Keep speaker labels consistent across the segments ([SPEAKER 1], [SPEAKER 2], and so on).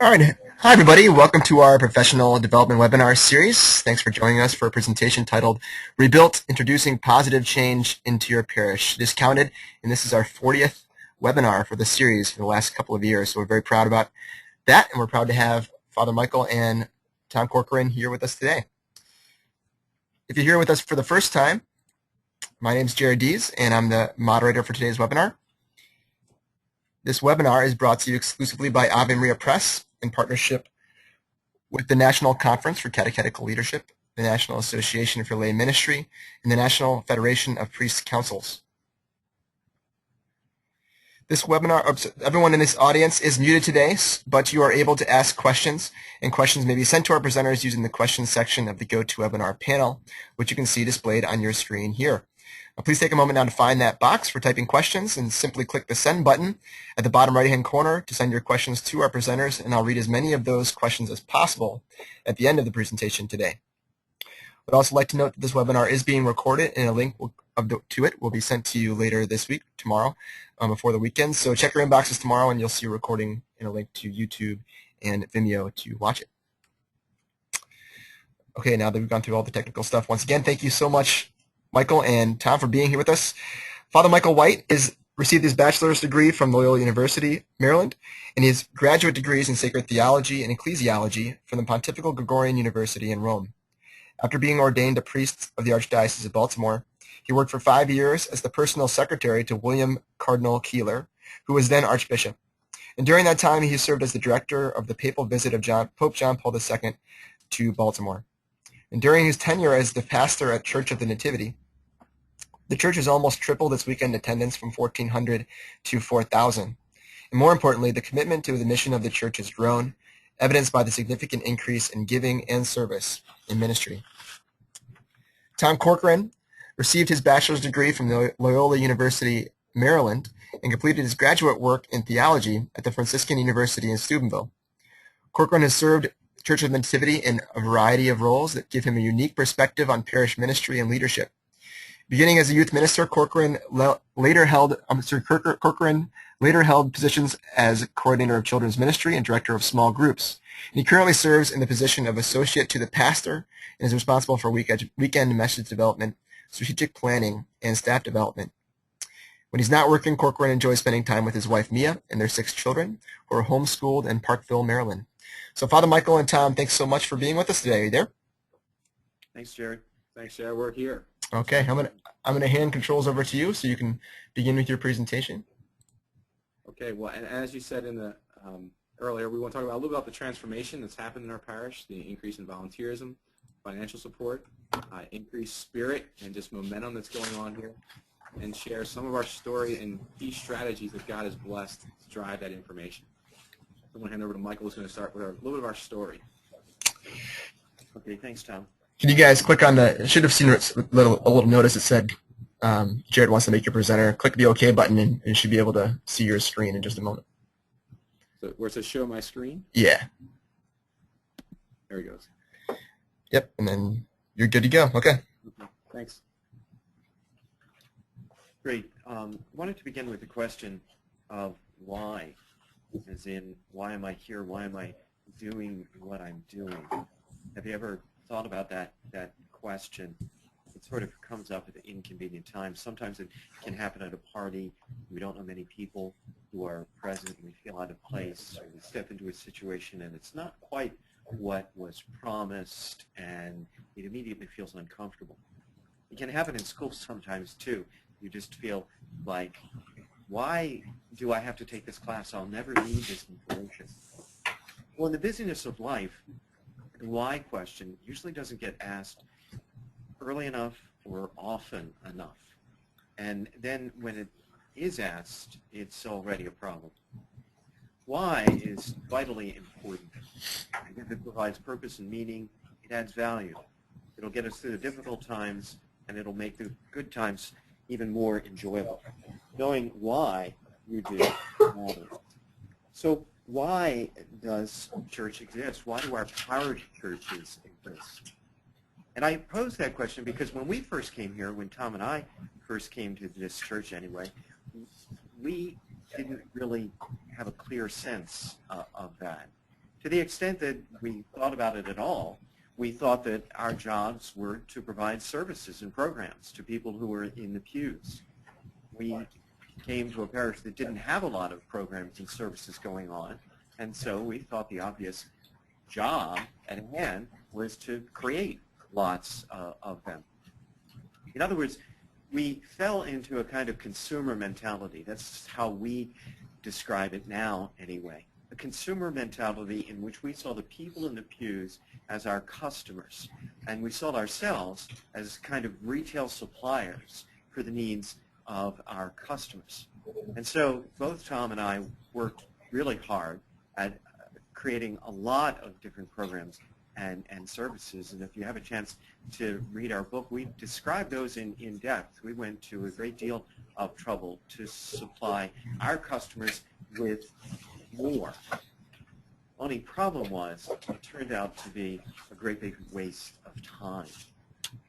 [SPEAKER 1] All right. Hi, everybody. Welcome to our professional development webinar series. Thanks for joining us for a presentation titled Rebuilt, Introducing Positive Change into Your Parish. It is counted, and this is our 40th webinar for the series for the last couple of years. So we're very proud about that, and we're proud to have Father Michael and Tom Corcoran here with us today. If you're here with us for the first time, my name is Jared Dees, and I'm the moderator for today's webinar. This webinar is brought to you exclusively by Ave Maria Press in partnership with the National Conference for Catechetical Leadership, the National Association for Lay Ministry, and the National Federation of Priest Councils. This webinar, everyone in this audience is muted today, but you are able to ask questions, and questions may be sent to our presenters using the questions section of the GoToWebinar panel, which you can see displayed on your screen here. Please take a moment now to find that box for typing questions and simply click the send button at the bottom right-hand corner to send your questions to our presenters, and I'll read as many of those questions as possible at the end of the presentation today. I'd also like to note that this webinar is being recorded, and a link to it will be sent to you later this week, tomorrow, before the weekend. So check your inboxes tomorrow, and you'll see a recording and a link to YouTube and Vimeo to watch it. Okay, now that we've gone through all the technical stuff, once again, thank you so much, Michael and Tom, for being here with us. Father Michael White received his bachelor's degree from Loyola University, Maryland, and his graduate degrees in sacred theology and ecclesiology from the Pontifical Gregorian University in Rome. After being ordained a priest of the Archdiocese of Baltimore, he worked for 5 years as the personal secretary to William Cardinal Keeler, who was then Archbishop. And during that time, he served as the director of the papal visit of Pope John Paul II to Baltimore. And during his tenure as the pastor at Church of the Nativity, the church has almost tripled its weekend attendance from 1,400 to 4,000. And more importantly, the commitment to the mission of the church has grown, evidenced by the significant increase in giving and service in ministry. Tom Corcoran received his bachelor's degree from Loyola University, Maryland, and completed his graduate work in theology at the Franciscan University in Steubenville. Corcoran has served Church of the Nativity in a variety of roles that give him a unique perspective on parish ministry and leadership. Beginning as a youth minister, Corcoran later held positions as coordinator of children's ministry and director of small groups. And he currently serves in the position of associate to the pastor and is responsible for weekend message development, strategic planning, and staff development. When he's not working, Corcoran enjoys spending time with his wife Mia and their 6 children, who are homeschooled in Parkville, Maryland. So Father Michael and Tom, thanks so much for being with us today. Are you there?
[SPEAKER 2] Thanks, Jerry. Thanks, Jerry. We're here.
[SPEAKER 1] Okay, I'm gonna hand controls over to you so you can begin with your presentation.
[SPEAKER 2] Okay. Well, and as you said in the earlier, we want to talk about a little about the transformation that's happened in our parish, the increase in volunteerism, financial support, increased spirit, and just momentum that's going on here, and share some of our story and key strategies that God has blessed to drive that information. I'm going to hand over to Michael, who's going to start with a little bit of our story.
[SPEAKER 3] Okay, thanks, Tom.
[SPEAKER 1] Can you guys click on the, should have seen a little notice that said Jared wants to make your presenter. Click the OK button and you should be able to see your screen in just a moment.
[SPEAKER 2] So where it says show my screen?
[SPEAKER 1] Yeah.
[SPEAKER 2] There he goes.
[SPEAKER 1] Yep, and then you're good to go. Okay.
[SPEAKER 2] Thanks.
[SPEAKER 3] Great. Wanted to begin with the question of why, as in why am I here? Why am I doing what I'm doing? Have you ever thought about that question? It sort of comes up at inconvenient times. Sometimes it can happen at a party. We don't know many people who are present, and we feel out of place, or we step into a situation and it's not quite what was promised, and it immediately feels uncomfortable. It can happen in school sometimes too. You just feel like, why do I have to take this class? I'll never need this information. Well, in the busyness of life, the why question usually doesn't get asked early enough or often enough. And then when it is asked, it's already a problem. Why is vitally important. If it provides purpose and meaning, it adds value. It'll get us through the difficult times, and it'll make the good times even more enjoyable. Knowing why you do matters. So why does church exist? Why do our parish churches exist? And I pose that question because when we first came here, when Tom and I first came to this church anyway, we didn't really have a clear sense of that. To the extent that we thought about it at all, we thought that our jobs were to provide services and programs to people who were in the pews. We came to a parish that didn't have a lot of programs and services going on, and so we thought the obvious job at hand was to create lots of them. In other words, we fell into a kind of consumer mentality. That's how we describe it now, anyway. A consumer mentality in which we saw the people in the pews as our customers, and we saw ourselves as kind of retail suppliers for the needs of our customers. And so both Tom and I worked really hard at creating a lot of different programs and services. And if you have a chance to read our book, we describe those in depth. We went to a great deal of trouble to supply our customers with more. Only problem was it turned out to be a great big waste of time.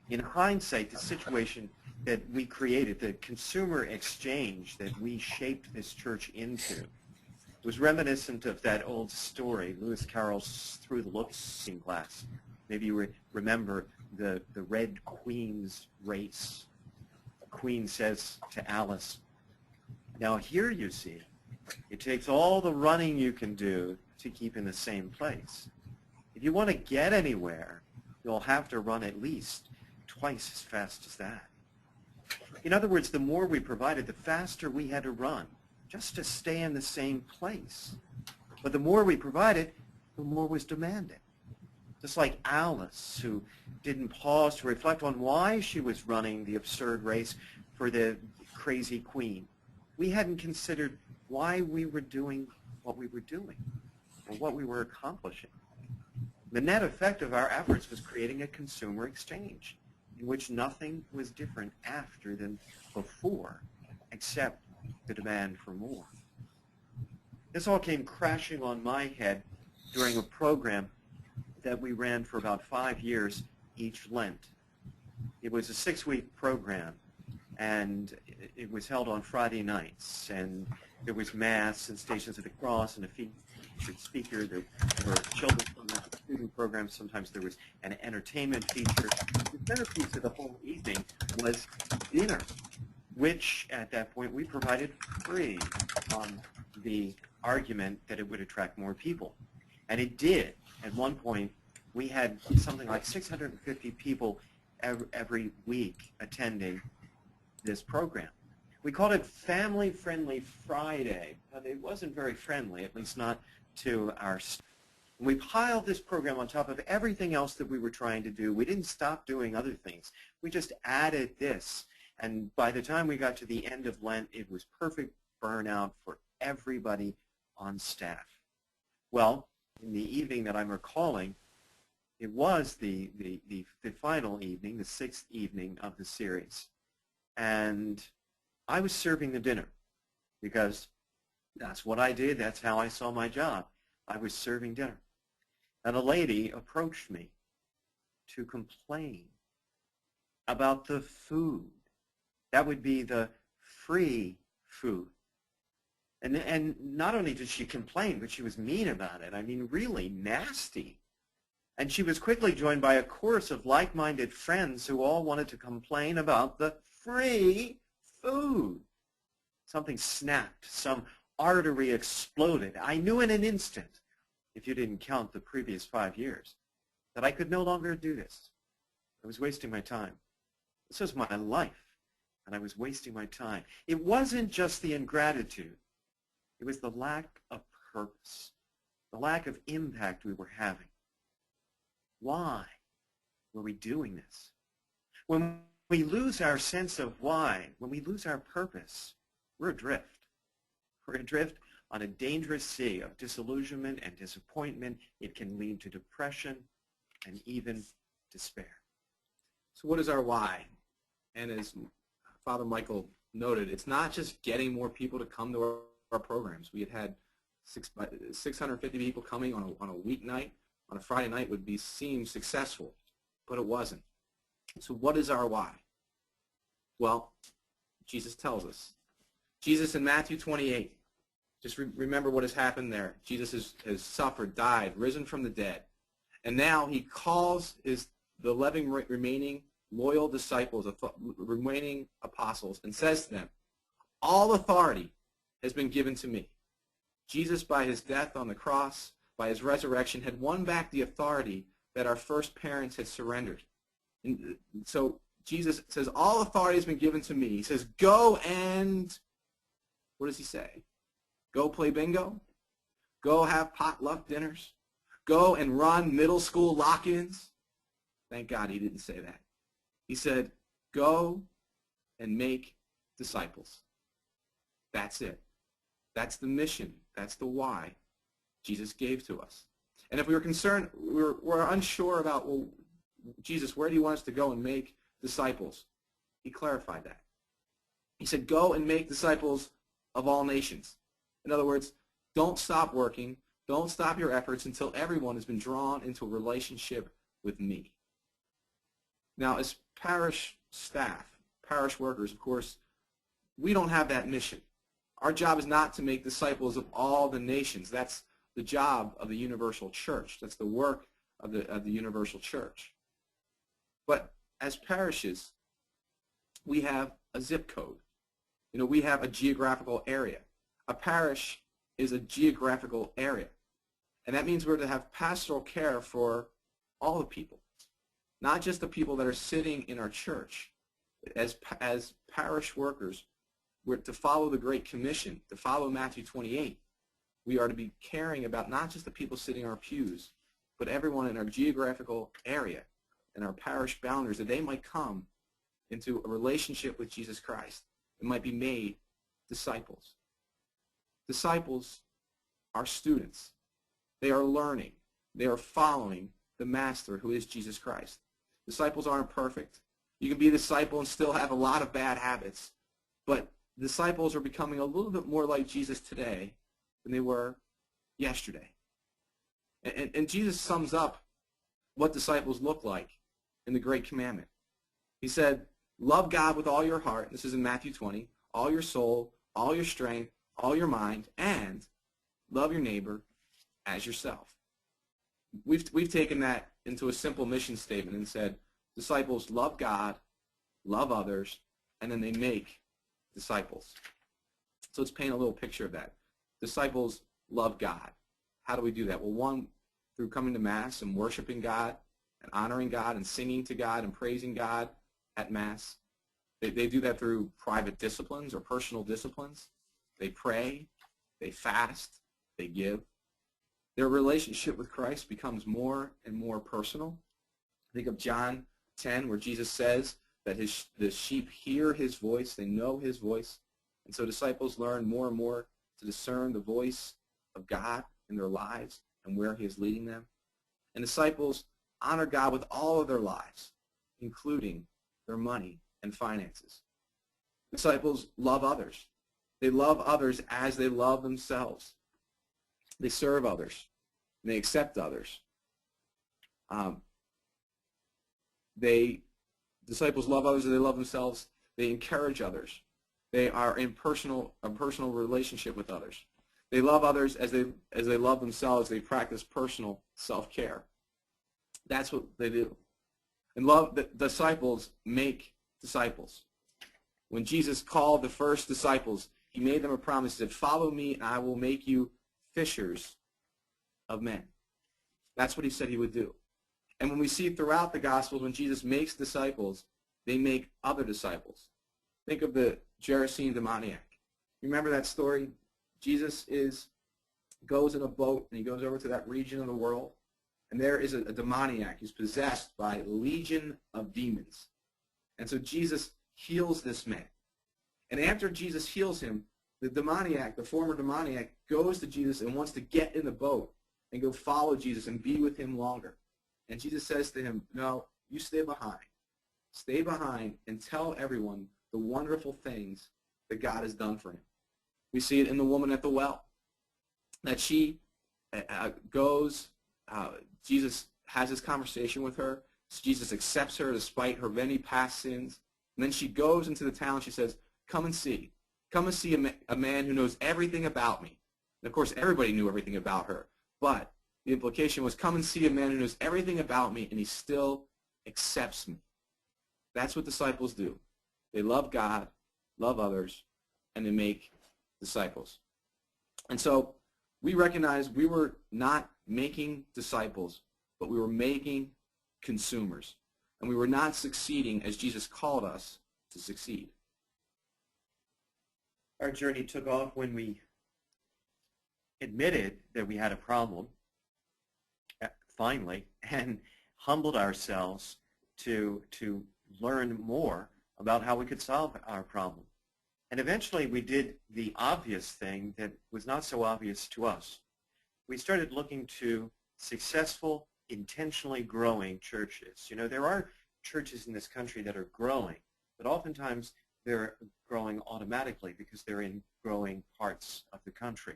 [SPEAKER 3] In hindsight, the situation that we created, the consumer exchange that we shaped this church into, was reminiscent of that old story, Lewis Carroll's Through the Looking Glass. Maybe you remember the Red Queen's race. The Queen says to Alice, "Now here you see, it takes all the running you can do to keep in the same place. If you want to get anywhere, you'll have to run at least twice as fast as that." In other words, the more we provided, the faster we had to run just to stay in the same place. But the more we provided, the more was demanded. Just like Alice, who didn't pause to reflect on why she was running the absurd race for the crazy queen. We hadn't considered why we were doing what we were doing or what we were accomplishing. The net effect of our efforts was creating a consumer exchange in which nothing was different after than before, except the demand for more. This all came crashing on my head during a program that we ran for about 5 years each Lent. It was a 6-week program, and it was held on Friday nights, and there was Mass and Stations of the Cross and a featured speaker. There were children's programs, student programs. Sometimes there was an entertainment feature. The centerpiece of the whole evening was dinner, which at that point we provided free on the argument that it would attract more people. And it did. At one point, we had something like 650 people every week attending this program. We called it Family Friendly Friday, but it wasn't very friendly, at least not to our staff. We piled this program on top of everything else that we were trying to do. We didn't stop doing other things. We just added this. And by the time we got to the end of Lent, it was perfect burnout for everybody on staff. Well, in the evening that I'm recalling, it was the final evening, the 6th evening of the series. And I was serving the dinner because that's what I did. That's how I saw my job. I was serving dinner. And a lady approached me to complain about the food. That would be the free food. And not only did she complain, but she was mean about it. I mean, really nasty. And she was quickly joined by a chorus of like-minded friends who all wanted to complain about the free food. Something snapped. Some artery exploded. I knew in an instant, if you didn't count the previous 5 years, that I could no longer do this. I was wasting my time. This was my life, and I was wasting my time. It wasn't just the ingratitude. It was the lack of purpose, the lack of impact we were having. Why were we doing this? When we lose our sense of why, when we lose our purpose, we're adrift. We're adrift on a dangerous sea of disillusionment and disappointment. It can lead to depression and even despair.
[SPEAKER 2] So what is our why? And as Father Michael noted, it's not just getting more people to come to our programs. We had 650 people coming on a weeknight. On a Friday night would seem successful, but it wasn't. So what is our why? Well, Jesus tells us. Jesus in Matthew 28 Just remember what has happened there. Jesus has suffered, died, risen from the dead. And now he calls the 11 remaining loyal disciples, remaining apostles, and says to them, all authority has been given to me. Jesus, by his death on the cross, by his resurrection, had won back the authority that our first parents had surrendered. And so Jesus says, all authority has been given to me. He says, go and, what does he say? Go play bingo? Go have potluck dinners? Go and run middle school lock-ins? Thank God he didn't say that. He said, go and make disciples. That's it. That's the mission. That's the why Jesus gave to us. And if we were concerned, we're unsure about, well, Jesus, where do you want us to go and make disciples? He clarified that. He said, go and make disciples of all nations. In other words, don't stop working. Don't stop your efforts until everyone has been drawn into a relationship with me. Now, as parish staff, parish workers, of course, we don't have that mission. Our job is not to make disciples of all the nations. That's the job of the universal church. That's the work of the universal church. But as parishes, we have a zip code. You know, we have a geographical area. A parish is a geographical area. And that means we're to have pastoral care for all the people, not just the people that are sitting in our church. As parish workers, we're to follow the Great Commission, to follow Matthew 28. We are to be caring about not just the people sitting in our pews, but everyone in our geographical area and our parish boundaries, that they might come into a relationship with Jesus Christ and might be made disciples. Disciples are students. They are learning. They are following the Master, who is Jesus Christ. Disciples aren't perfect. You can be a disciple and still have a lot of bad habits, but disciples are becoming a little bit more like Jesus today than they were yesterday. And Jesus sums up what disciples look like in the Great Commandment. He said, love God with all your heart, this is in Matthew 20, all your soul, all your strength, all your mind, and love your neighbor as yourself. We've taken that into a simple mission statement and said, disciples love God, love others, and then they make disciples. So let's paint a little picture of that. Disciples love God. How do we do that? Well, one, through coming to Mass and worshiping God and honoring God and singing to God and praising God at Mass. They do that through private disciplines or personal disciplines. They pray, they fast, they give. Their relationship with Christ becomes more and more personal. Think of John 10, where Jesus says that the sheep hear his voice, they know his voice. And so disciples learn more and more to discern the voice of God in their lives and where he is leading them. And disciples honor God with all of their lives, including their money and finances. Disciples love others. They love others as they love themselves. They serve others. And they accept others. Disciples love others as they love themselves. They encourage others. They are in a personal relationship with others. They love others as they love themselves. They practice personal self-care. That's what they do. And the disciples make disciples. When Jesus called the first disciples, he made them a promise. He said, follow me and I will make you fishers of men. That's what he said he would do. And when we see throughout the Gospels, when Jesus makes disciples, they make other disciples. Think of the Gerasene demoniac. Remember that story? Jesus goes in a boat and he goes over to that region of the world, and there is a demoniac who's possessed by a legion of demons. And so Jesus heals this man. And after Jesus heals him, the former demoniac, goes to Jesus and wants to get in the boat and go follow Jesus and be with him longer. And Jesus says to him, no, you stay behind. Stay behind and tell everyone the wonderful things that God has done for him. We see it in the woman at the well, that she goes, Jesus has this conversation with her. Jesus accepts her despite her many past sins. And then she goes into the town. She says, come and see. Come and see a man who knows everything about me. And of course, everybody knew everything about her. But the implication was, come and see a man who knows everything about me, and he still accepts me. That's what disciples do. They love God, love others, and they make disciples. And so we recognized we were not making disciples, but we were making consumers. And we were not succeeding as Jesus called us to succeed.
[SPEAKER 3] Our journey took off when we admitted that we had a problem, finally, and humbled ourselves to learn more about how we could solve our problem. And eventually we did the obvious thing that was not so obvious to us. We started looking to successful, intentionally growing churches. You know, there are churches in this country that are growing, but oftentimes they're growing automatically because they're in growing parts of the country.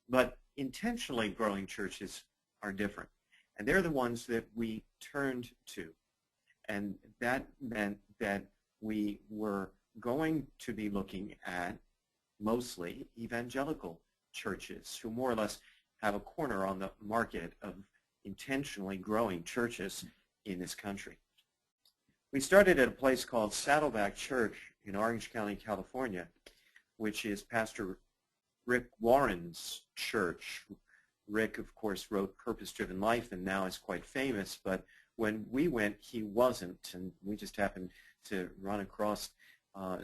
[SPEAKER 3] But intentionally growing churches are different, and they're the ones that we turned to. And that meant that we were going to be looking at mostly evangelical churches who more or less have a corner on the market of intentionally growing churches in this country. We started at a place called Saddleback Church in Orange County, California, which is Pastor Rick Warren's church. Rick, of course, wrote Purpose-Driven Life and now is quite famous, but when we went, he wasn't, and we just happened to run across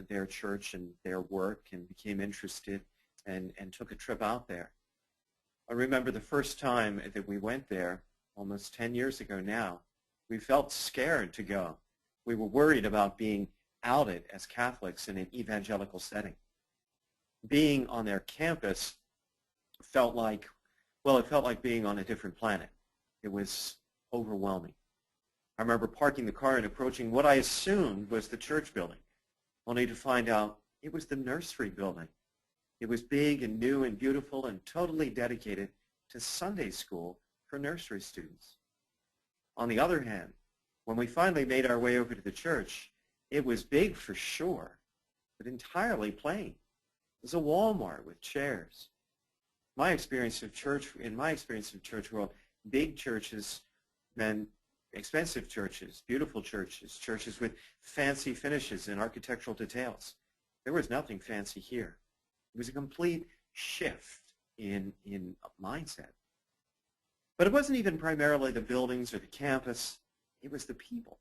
[SPEAKER 3] their church and their work and became interested and took a trip out there. I remember the first time that we went there, almost 10 years ago now, we felt scared to go. We were worried about being outed as Catholics in an evangelical setting. Being on their campus felt like, well, it felt like being on a different planet. It was overwhelming. I remember parking the car and approaching what I assumed was the church building, only to find out it was the nursery building. It was big and new and beautiful and totally dedicated to Sunday school for nursery students. On the other hand, when we finally made our way over to the church, it was big for sure, but entirely plain. It was a Walmart with chairs. In my experience of church world, big churches meant expensive churches, beautiful churches, churches with fancy finishes and architectural details. There was nothing fancy here. It was a complete shift in mindset. But it wasn't even primarily the buildings or the campus. It was the people.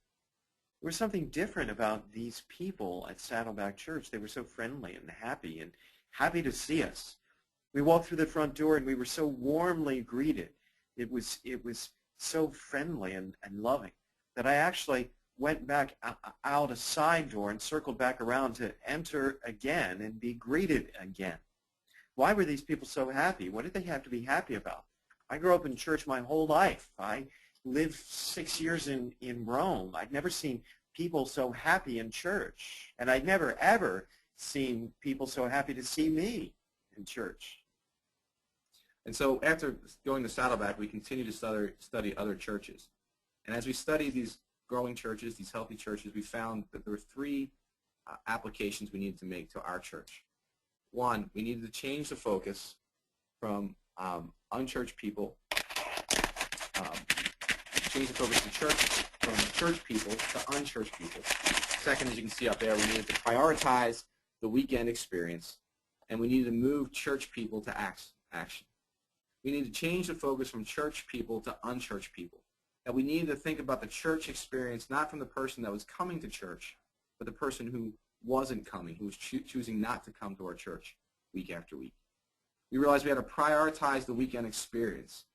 [SPEAKER 3] There was something different about these people at Saddleback Church. They were so friendly and happy to see us. We walked through the front door and we were so warmly greeted. It was so friendly and loving that I actually went back out a side door and circled back around to enter again and be greeted again. Why were these people so happy? What did they have to be happy about? I grew up in church my whole life. I lived 6 years in Rome. I'd never seen people so happy in church, and I'd never, ever seen people so happy to see me in church.
[SPEAKER 2] And so after going to Saddleback, we continued to study other churches. And as we studied these growing churches, these healthy churches, we found that there were three applications we needed to make to our church. One, we needed to change the focus from unchurched people, change the focus from church people to unchurched people. Second, as you can see up there, we needed to prioritize the weekend experience, and we needed to move church people to action. We need to change the focus from church people to unchurched people. And we needed to think about the church experience not from the person that was coming to church, but the person who wasn't coming, who was choosing not to come to our church week after week. We realized we had to prioritize the weekend experience.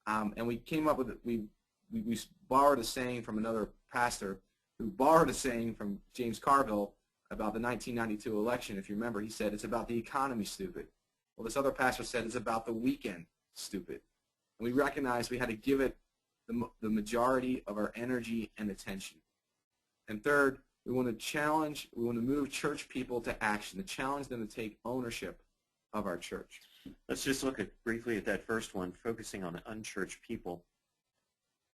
[SPEAKER 2] And we came up with, we borrowed a saying from another pastor who borrowed a saying from James Carville about the 1992 election. If you remember, he said, it's about the economy, stupid. Well, this other pastor said, it's about the weekend, stupid. And we recognized we had to give it the majority of our energy and attention. And third, we want to move church people to action, to challenge them to take ownership of our church.
[SPEAKER 3] Let's just look briefly at that first one, focusing on unchurched people.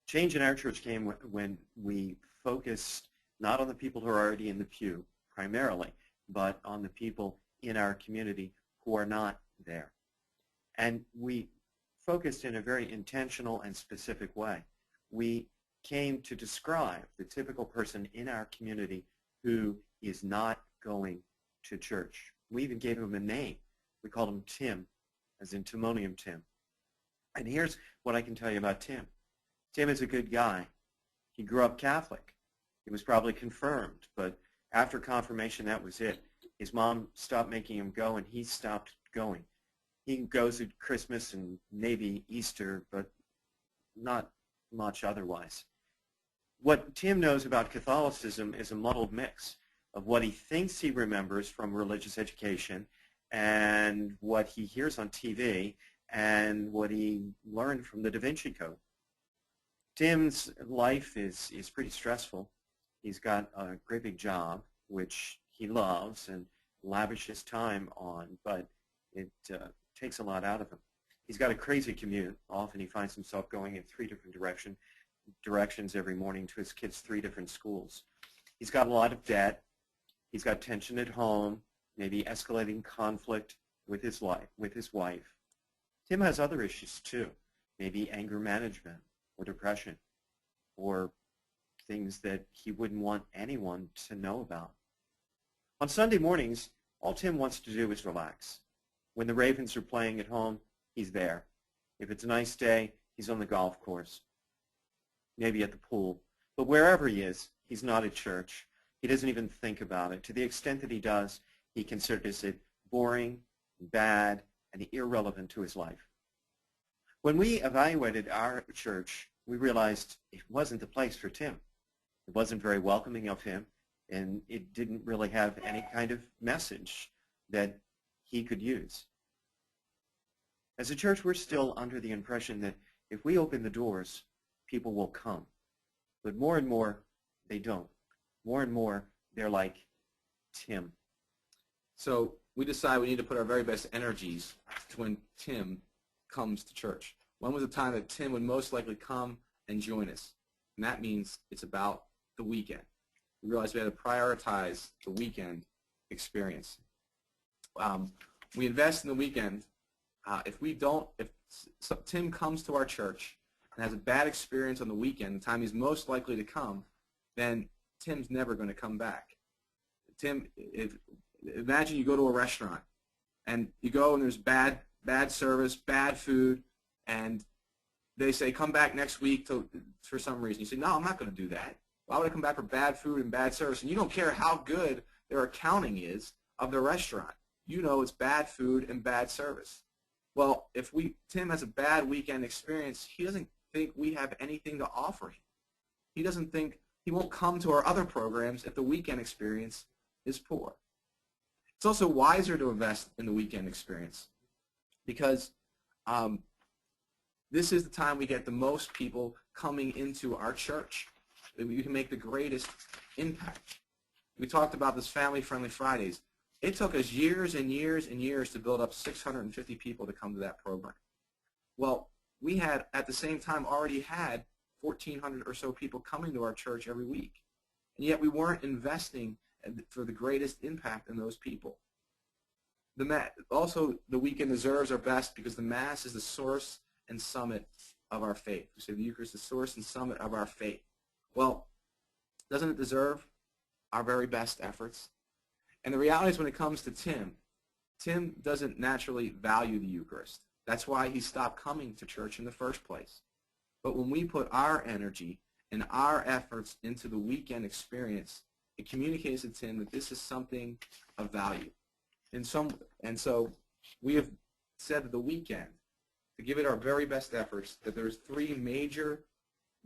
[SPEAKER 3] Change in our church came when we focused not on the people who are already in the pew, primarily, but on the people in our community who are not there. And we focused in a very intentional and specific way. We came to describe the typical person in our community who is not going to church. We even gave him a name. We called him Tim, as in Timonium Tim. And here's what I can tell you about Tim. Tim is a good guy. He grew up Catholic. He was probably confirmed, but after confirmation, that was it. His mom stopped making him go, and he stopped going. He goes at Christmas and maybe Easter, but not much otherwise. What Tim knows about Catholicism is a muddled mix of what he thinks he remembers from religious education and what he hears on TV and what he learned from the Da Vinci Code. Tim's life is pretty stressful. He's got a great big job, which he loves and lavishes time on, but it takes a lot out of him. He's got a crazy commute. Often he finds himself going in 3 different directions every morning to his kids' 3 different schools. He's got a lot of debt. He's got tension at home, maybe escalating conflict with his wife. Tim has other issues too, maybe anger management or depression or things that he wouldn't want anyone to know about. On Sunday mornings, all Tim wants to do is relax. When the Ravens are playing at home, he's there. If it's a nice day, he's on the golf course, maybe at the pool. But wherever he is, he's not at church. He doesn't even think about it. To the extent that he does, he considers it boring, bad, and irrelevant to his life. When we evaluated our church, we realized it wasn't the place for Tim. It wasn't very welcoming of him, and it didn't really have any kind of message that he could use. As a church, we're still under the impression that if we open the doors, people will come. But more and more, they don't. More and more, they're like Tim.
[SPEAKER 2] So we decide we need to put our very best energies to when Tim comes to church. When was the time that Tim would most likely come and join us? And that means it's about the weekend. We realized we had to prioritize the weekend experience. We invest in the weekend. If Tim comes to our church and has a bad experience on the weekend, the time he's most likely to come, then Tim's never going to come back. Imagine you go to a restaurant and you go and there's bad service, bad food, and they say come back next week for some reason. You say, no, I'm not going to do that. Why would I come back for bad food and bad service? And you don't care how good their accounting is of the restaurant. You know it's bad food and bad service. Well, if Tim has a bad weekend experience, he doesn't think we have anything to offer him. He won't come to our other programs if the weekend experience is poor. It's also wiser to invest in the weekend experience because this is the time we get the most people coming into our church. We can make the greatest impact. We talked about this Family-Friendly Fridays. It took us years and years and years to build up 650 people to come to that program. Well, we had, at the same time, already had 1,400 or so people coming to our church every week. And yet we weren't investing for the greatest impact in those people. Also, the weekend deserves our best because the Mass is the source and summit of our faith. We say the Eucharist is the source and summit of our faith. Well, doesn't it deserve our very best efforts? And the reality is when it comes to Tim doesn't naturally value the Eucharist. That's why he stopped coming to church in the first place. But when we put our energy and our efforts into the weekend experience, it communicates to Tim that this is something of value. And so we have said that the weekend, to give it our very best efforts, that there's 3 major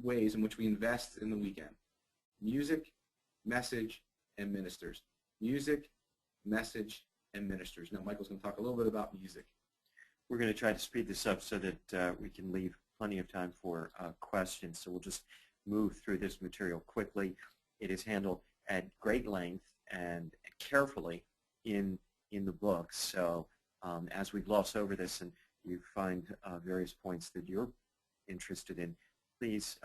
[SPEAKER 2] ways in which we invest in the weekend: music, message, and ministers. Music, message, and ministers. Now, Michael's going to talk a little bit about music.
[SPEAKER 3] We're going to try to speed this up so that we can leave plenty of time for questions. So we'll just move through this material quickly. It is handled at great length and carefully in the book. So as we gloss over this and you find various points that you're interested in, please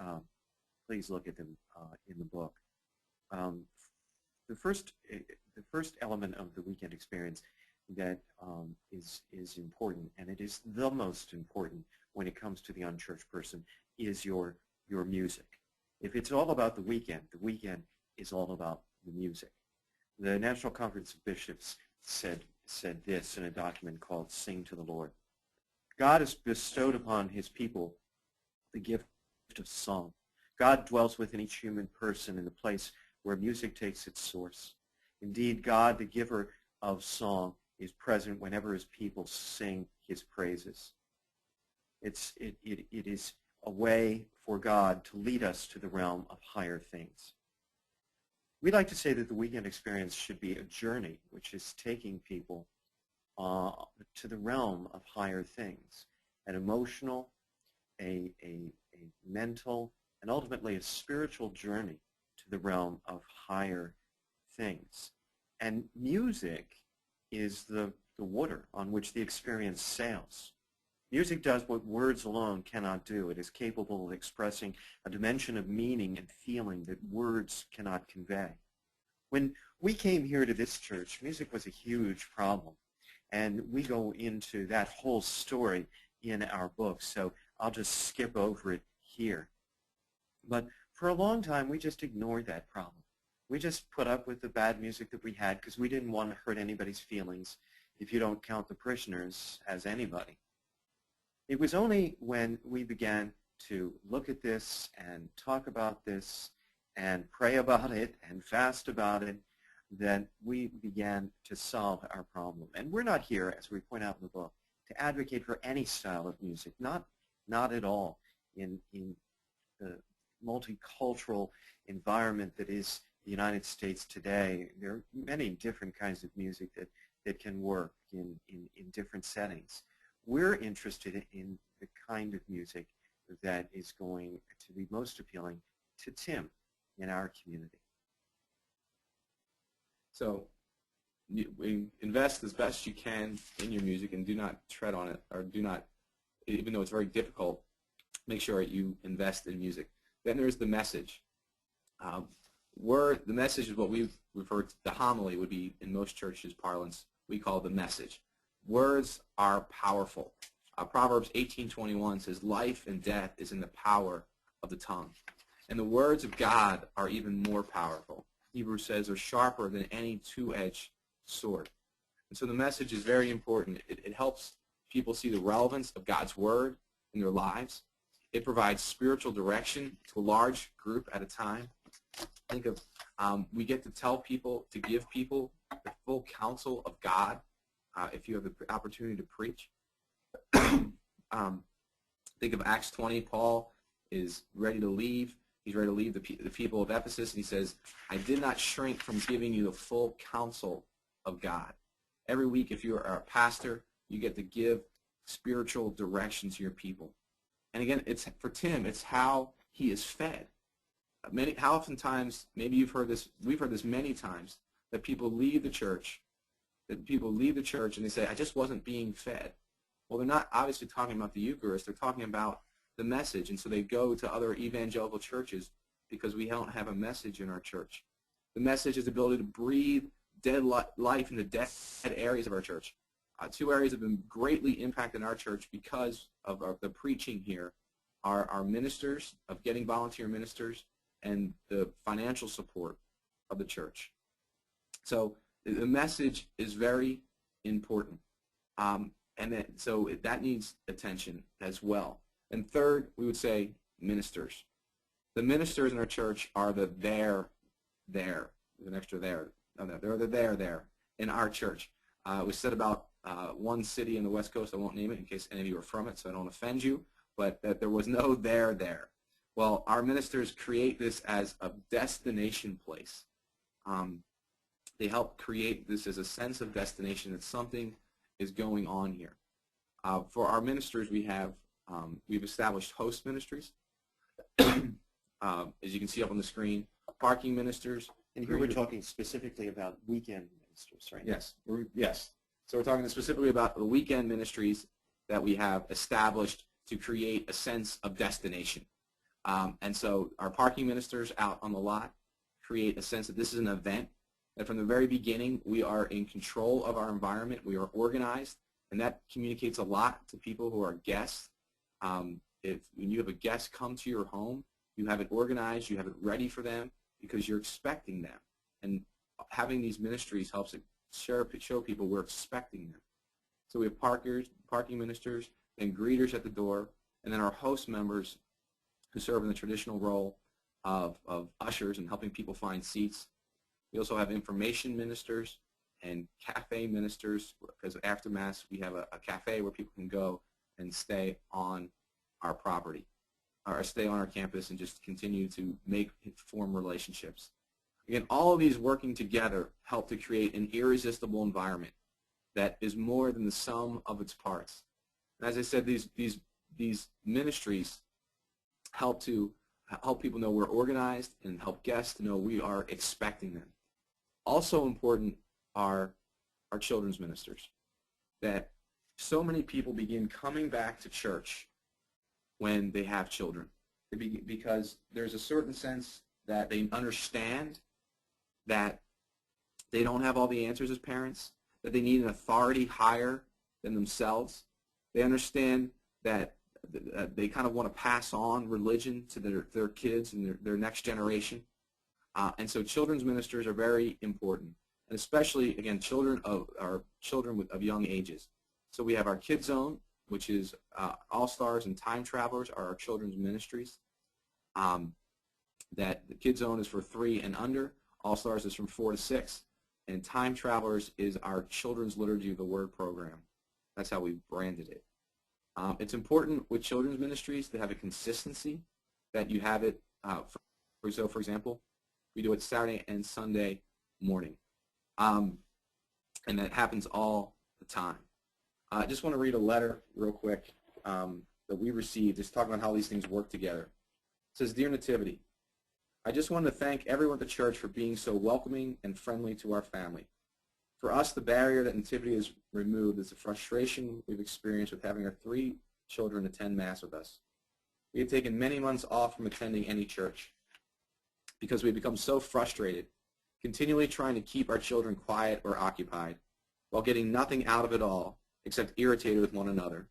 [SPEAKER 3] look at them in the book. The first element of the weekend experience that is important, and it is the most important when it comes to the unchurched person, is your music. If it's all about the weekend is all about the music. The National Conference of Bishops said this in a document called Sing to the Lord. God has bestowed upon his people the gift of song. God dwells within each human person in the place where music takes its source. Indeed, God, the giver of song, is present whenever his people sing his praises. It is a way for God to lead us to the realm of higher things. We like to say that the weekend experience should be a journey, which is taking people to the realm of higher things, an emotional, a mental, and ultimately a spiritual journey to the realm of higher things. And music is the water on which the experience sails. Music does what words alone cannot do. It is capable of expressing a dimension of meaning and feeling that words cannot convey. When we came here to this church, music was a huge problem. And we go into that whole story in our book, so I'll just skip over it here. But for a long time, we just ignored that problem. We just put up with the bad music that we had because we didn't want to hurt anybody's feelings, if you don't count the parishioners as anybody. It was only when we began to look at this and talk about this and pray about it and fast about it that we began to solve our problem. And we're not here, as we point out in the book, to advocate for any style of music, not at all. In the multicultural environment that is the United States today, there are many different kinds of music that can work in different settings. We're interested in the kind of music that is going to be most appealing to Tim in our community.
[SPEAKER 2] So invest as best you can in your music and do not tread on it, or do not, even though it's very difficult, make sure you invest in music. Then there's the message. The message is what we refer to, the homily would be in most churches' parlance, we call the message. Words are powerful. Proverbs 18:21 says, life and death is in the power of the tongue. And the words of God are even more powerful. Hebrews says they're sharper than any two-edged sword. And so the message is very important. It helps people see the relevance of God's word in their lives. It provides spiritual direction to a large group at a time. Think of, we get to tell people, to give people the full counsel of God if you have the opportunity to preach. Think of Acts 20. Paul is ready to leave. He's ready to leave the people of Ephesus, and he says, I did not shrink from giving you the full counsel of God. Every week, if you are a pastor, you get to give spiritual direction to your people. And again, it's for Tim, it's how he is fed. How oftentimes, maybe you've heard this, we've heard this many times, that people leave the church, and they say, I just wasn't being fed. Well, they're not obviously talking about the Eucharist, they're talking about the message, and so they go to other evangelical churches because we don't have a message in our church. The message is the ability to breathe dead life into dead areas of our church. Two areas have been greatly impacted in our church because of the preaching here are our ministers, of getting volunteer ministers, and the financial support of the church. So the message is very important, so that needs attention as well. And third, we would say ministers. The ministers in our church are the there. There's an extra there. No, they're the there in our church. It was said about one city in the West Coast, I won't name it in case any of you are from it, so I don't offend you, but that there was no there. Well, our ministers create this as a destination place. They help create this as a sense of destination, that something is going on here. For our ministers, we've established host ministries, as you can see up on the screen, parking ministers.
[SPEAKER 3] And here we're talking specifically about weekend ministers, right?
[SPEAKER 2] Yes. Yes. So we're talking specifically about the weekend ministries that we have established to create a sense of destination. And so our parking ministers out on the lot create a sense that this is an event. that from the very beginning we are in control of our environment, we are organized, and that communicates a lot to people who are guests. When you have a guest come to your home, you have it organized, you have it ready for them because you're expecting them. And having these ministries helps show people we're expecting them. So we have parking ministers, then greeters at the door, and then our host members who serve in the traditional role of ushers and helping people find seats. We also have information ministers and cafe ministers, because after Mass we have a cafe where people can go and stay on our property, or stay on our campus and just continue to form relationships. Again, all of these working together help to create an irresistible environment that is more than the sum of its parts. And as I said, these ministries help people know we're organized and help guests know we are expecting them. Also important are our children's ministers, that so many people begin coming back to church when they have children, because there's a certain sense that they understand that they don't have all the answers as parents, that they need an authority higher than themselves. They understand that they kind of want to pass on religion to their kids and their next generation. And so children's ministers are very important, and especially, again, children of young ages. So we have our Kids Zone, which is All-Stars and Time Travelers are our children's ministries. That the Kids Zone is for 3 and under, All-Stars is from 4 to 6, and Time Travelers is our Children's Liturgy of the Word program. That's how we branded it. It's important with children's ministries to have a consistency, that you have it, for example, we do it Saturday and Sunday morning, and that happens all the time. I just want to read a letter real quick that we received, just talking about how these things work together. It says, "Dear Nativity, I just want to thank everyone at the church for being so welcoming and friendly to our family. For us, the barrier that Nativity has removed is the frustration we've experienced with having our 3 children attend Mass with us. We have taken many months off from attending any church because we've become so frustrated, continually trying to keep our children quiet or occupied, while getting nothing out of it all except irritated with one another.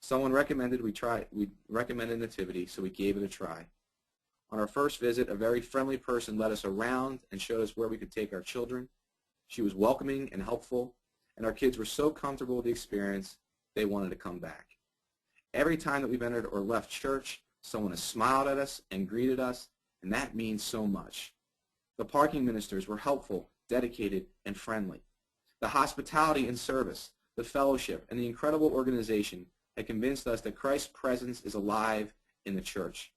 [SPEAKER 2] Someone recommended we recommended Nativity, so we gave it a try. On our first visit, a very friendly person led us around and showed us where we could take our children. She was welcoming and helpful, and our kids were so comfortable with the experience, they wanted to come back. Every time that we've entered or left church, someone has smiled at us and greeted us, and that means so much. The parking ministers were helpful, dedicated, and friendly. The hospitality and service, the fellowship, and the incredible organization had convinced us that Christ's presence is alive in the church.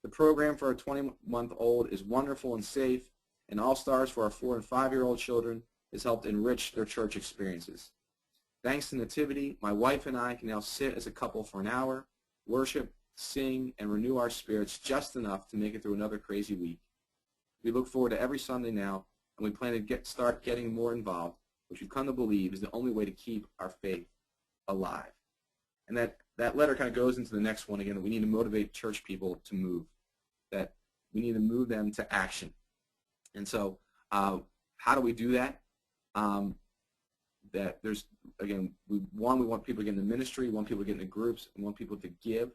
[SPEAKER 2] The program for our 20-month-old is wonderful and safe, and All-Stars for our 4- and 5-year-old children has helped enrich their church experiences. Thanks to Nativity, my wife and I can now sit as a couple for an hour, worship, sing, and renew our spirits just enough to make it through another crazy week. We look forward to every Sunday now, and we plan to start getting more involved, which we've come to believe is the only way to keep our faith alive." And that letter kind of goes into the next one again, that we need to motivate church people to move, that we need to move them to action. And so how do we do that? That there's, again, we want people to get into ministry, we want people to get into groups, we want people to give.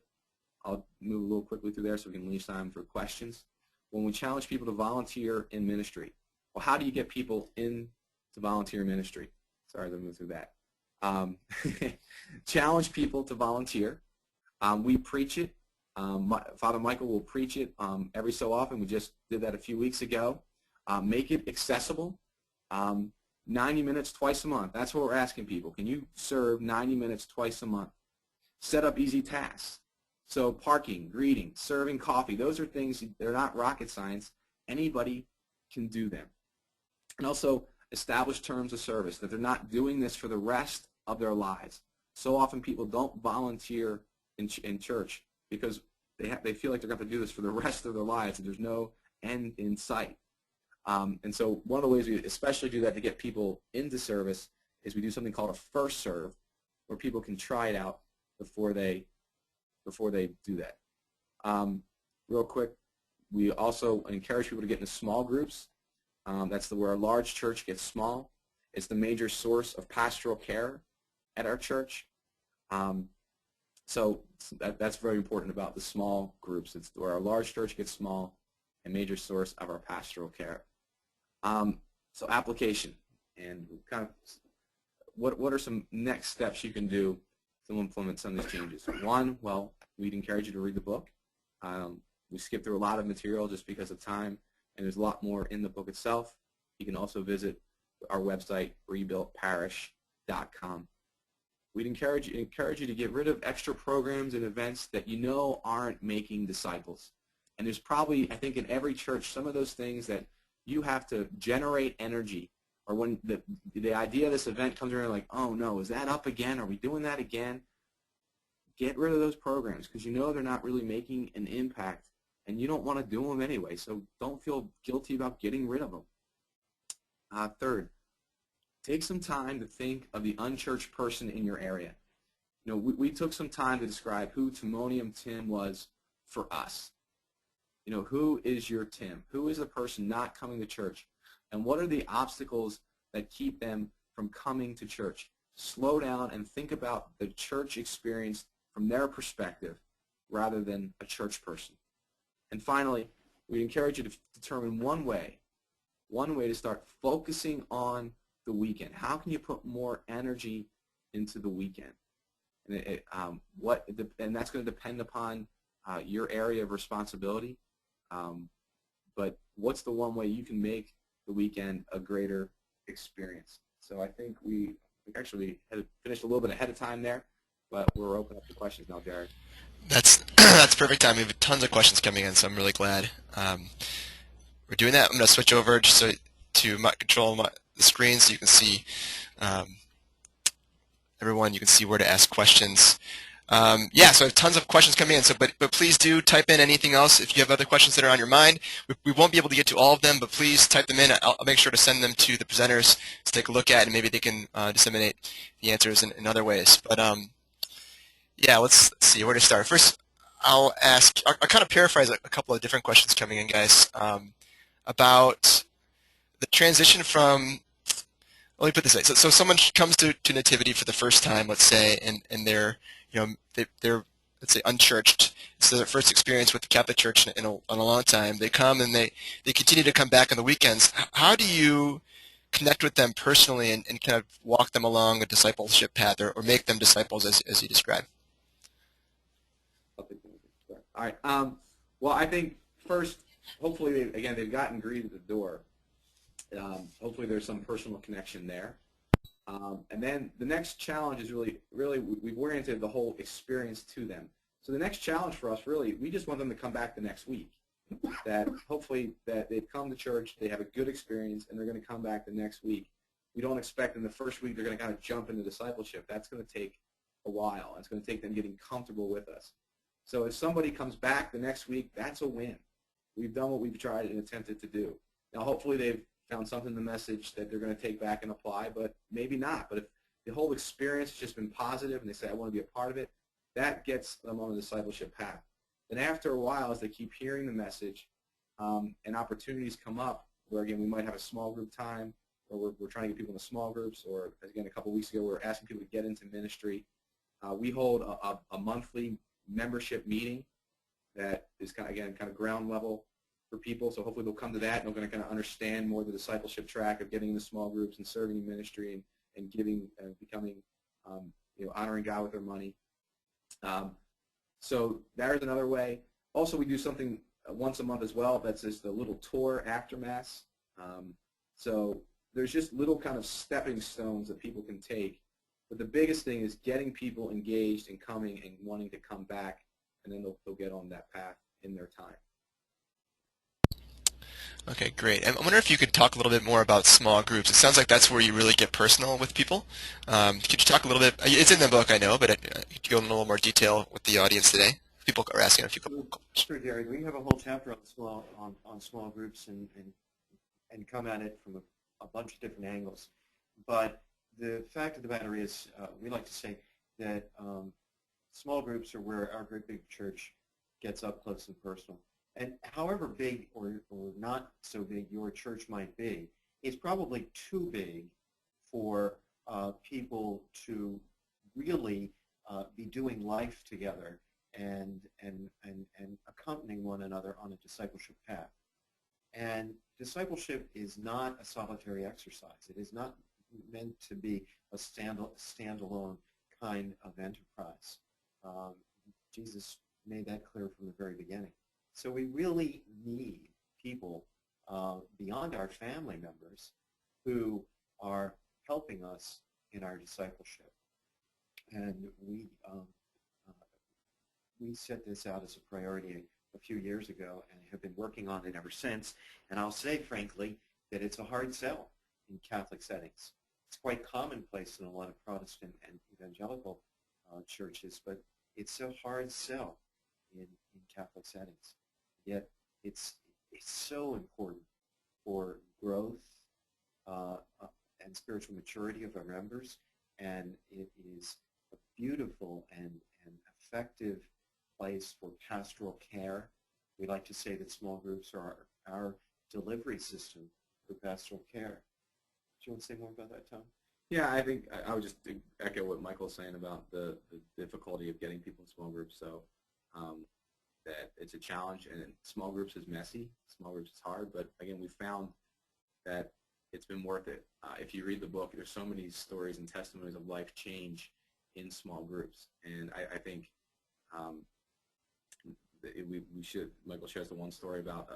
[SPEAKER 2] I'll move a little quickly through there so we can leave time for questions. When we challenge people to volunteer in ministry, well, how do you get people in to volunteer ministry? Sorry, let me move through that. Challenge people to volunteer. We preach it. Father Michael will preach it every so often. We just did that a few weeks ago. Make it accessible. 90 minutes twice a month. That's what we're asking people. Can you serve 90 minutes twice a month? Set up easy tasks. So parking, greeting, serving coffee, those are things, they're not rocket science. Anybody can do them. And also establish terms of service, that they're not doing this for the rest of their lives. So often people don't volunteer in church because they feel like they're going to have to do this for the rest of their lives, and there's no end in sight. And so one of the ways we especially do that to get people into service is we do something called a first serve, where people can try it out before they do that. Real quick, we also encourage people to get into small groups. That's where a large church gets small. It's the major source of pastoral care at our church. So that's very important about the small groups. It's where our large church gets small, a major source of our pastoral care. So application, and kind of what are some next steps you can do to implement some of these changes? One, well, we'd encourage you to read the book. We skipped through a lot of material just because of time, and there's a lot more in the book itself. You can also visit our website, rebuiltparish.com. We'd encourage you to get rid of extra programs and events that you know aren't making disciples. And there's probably, I think, in every church, some of those things that you have to generate energy, or when the idea of this event comes around, like, oh no, is that up again? Are we doing that again? Get rid of those programs because you know they're not really making an impact, and you don't want to do them anyway, so don't feel guilty about getting rid of them. Third, take some time to think of the unchurched person in your area. You know, we took some time to describe who Timonium Tim was for us. You know, who is your Tim? Who is the person not coming to church? And what are the obstacles that keep them from coming to church? Slow down and think about the church experience from their perspective rather than a church person. And finally, we encourage you to determine one way to start focusing on the weekend. How can you put more energy into the weekend? And, and that's going to depend upon your area of responsibility. But what's the one way you can make the weekend a greater experience? So I think we actually had finished a little bit ahead of time there, but we're open up to questions now, Jared.
[SPEAKER 1] That's that's perfect time. We have tons of questions coming in, so I'm really glad we're doing that. I'm going to switch over just to control the screen so you can see everyone. You can see where to ask questions. Yeah, so I have tons of questions coming in. So, but please do type in anything else if you have other questions that are on your mind. We won't be able to get to all of them, but please type them in. I'll make sure to send them to the presenters to take a look at, and maybe they can disseminate the answers in other ways. But yeah, let's see where to start. First, I'll kind of paraphrase a couple of different questions coming in, guys, about the transition from. Let me put it this way. So someone comes to Nativity for the first time, let's say, and they're they're let's say unchurched. It's their first experience with the Catholic Church in a long time. They come and they continue to come back on the weekends. How do you connect with them personally and kind of walk them along a discipleship path or make them disciples as you described?
[SPEAKER 2] All right. Well, I think first, hopefully, they've gotten greeted at the door. Hopefully there's some personal connection there. And then the next challenge is really we've oriented the whole experience to them. So the next challenge for us, really, we just want them to come back the next week. That hopefully that they've come to church, they have a good experience, and they're going to come back the next week. We don't expect in the first week they're going to kind of jump into discipleship. That's going to take a while. It's going to take them getting comfortable with us. So if somebody comes back the next week, that's a win. We've done what we've tried and attempted to do. Now, hopefully they've found something in the message that they're going to take back and apply, but maybe not. But if the whole experience has just been positive and they say, I want to be a part of it, that gets them on the discipleship path. Then after a while, as they keep hearing the message and opportunities come up where, again, we might have a small group time or we're trying to get people into small groups, or, again, a couple weeks ago, we were asking people to get into ministry. We hold a monthly membership meeting that is, kind of ground level for people, so hopefully they'll come to that and they're going to kind of understand more the discipleship track of getting into small groups and serving in ministry and giving and becoming, honoring God with their money. So there's another way. Also, we do something once a month as well. That's just a little tour after Mass. So there's just little kind of stepping stones that people can take. But the biggest thing is getting people engaged and coming and wanting to come back, and then they'll get on that path in their time.
[SPEAKER 1] Okay, great. And I wonder if you could talk a little bit more about small groups. It sounds like that's where you really get personal with people. Could you talk a little bit? It's in the book, I know, but could you go into a little more detail with the audience today? People are asking a few questions.
[SPEAKER 3] Sure, Gary. We have a whole chapter on small groups and come at it from a bunch of different angles. But the fact of the matter is, we like to say that small groups are where our great big church gets up close and personal. And however big or not so big your church might be, it's probably too big for people to really be doing life together and accompanying one another on a discipleship path. And discipleship is not a solitary exercise. It is not meant to be a standalone kind of enterprise. Jesus made that clear from the very beginning. So we really need people beyond our family members who are helping us in our discipleship. And we set this out as a priority a few years ago and have been working on it ever since. And I'll say, frankly, that it's a hard sell in Catholic settings. It's quite commonplace in a lot of Protestant and evangelical churches, but it's a hard sell in Catholic settings. Yet it's so important for growth and spiritual maturity of our members, and it is a beautiful and effective place for pastoral care. We like to say that small groups are our delivery system for pastoral care. Do you want to say more about that, Tom?
[SPEAKER 2] Yeah, I think I would just echo what Michael's saying about the difficulty of getting people in small groups. So that it's a challenge, and small groups is messy. Small groups is hard, but again, we found that it's been worth it. If you read the book, there's so many stories and testimonies of life change in small groups, and I think we should. Michael shares the one story about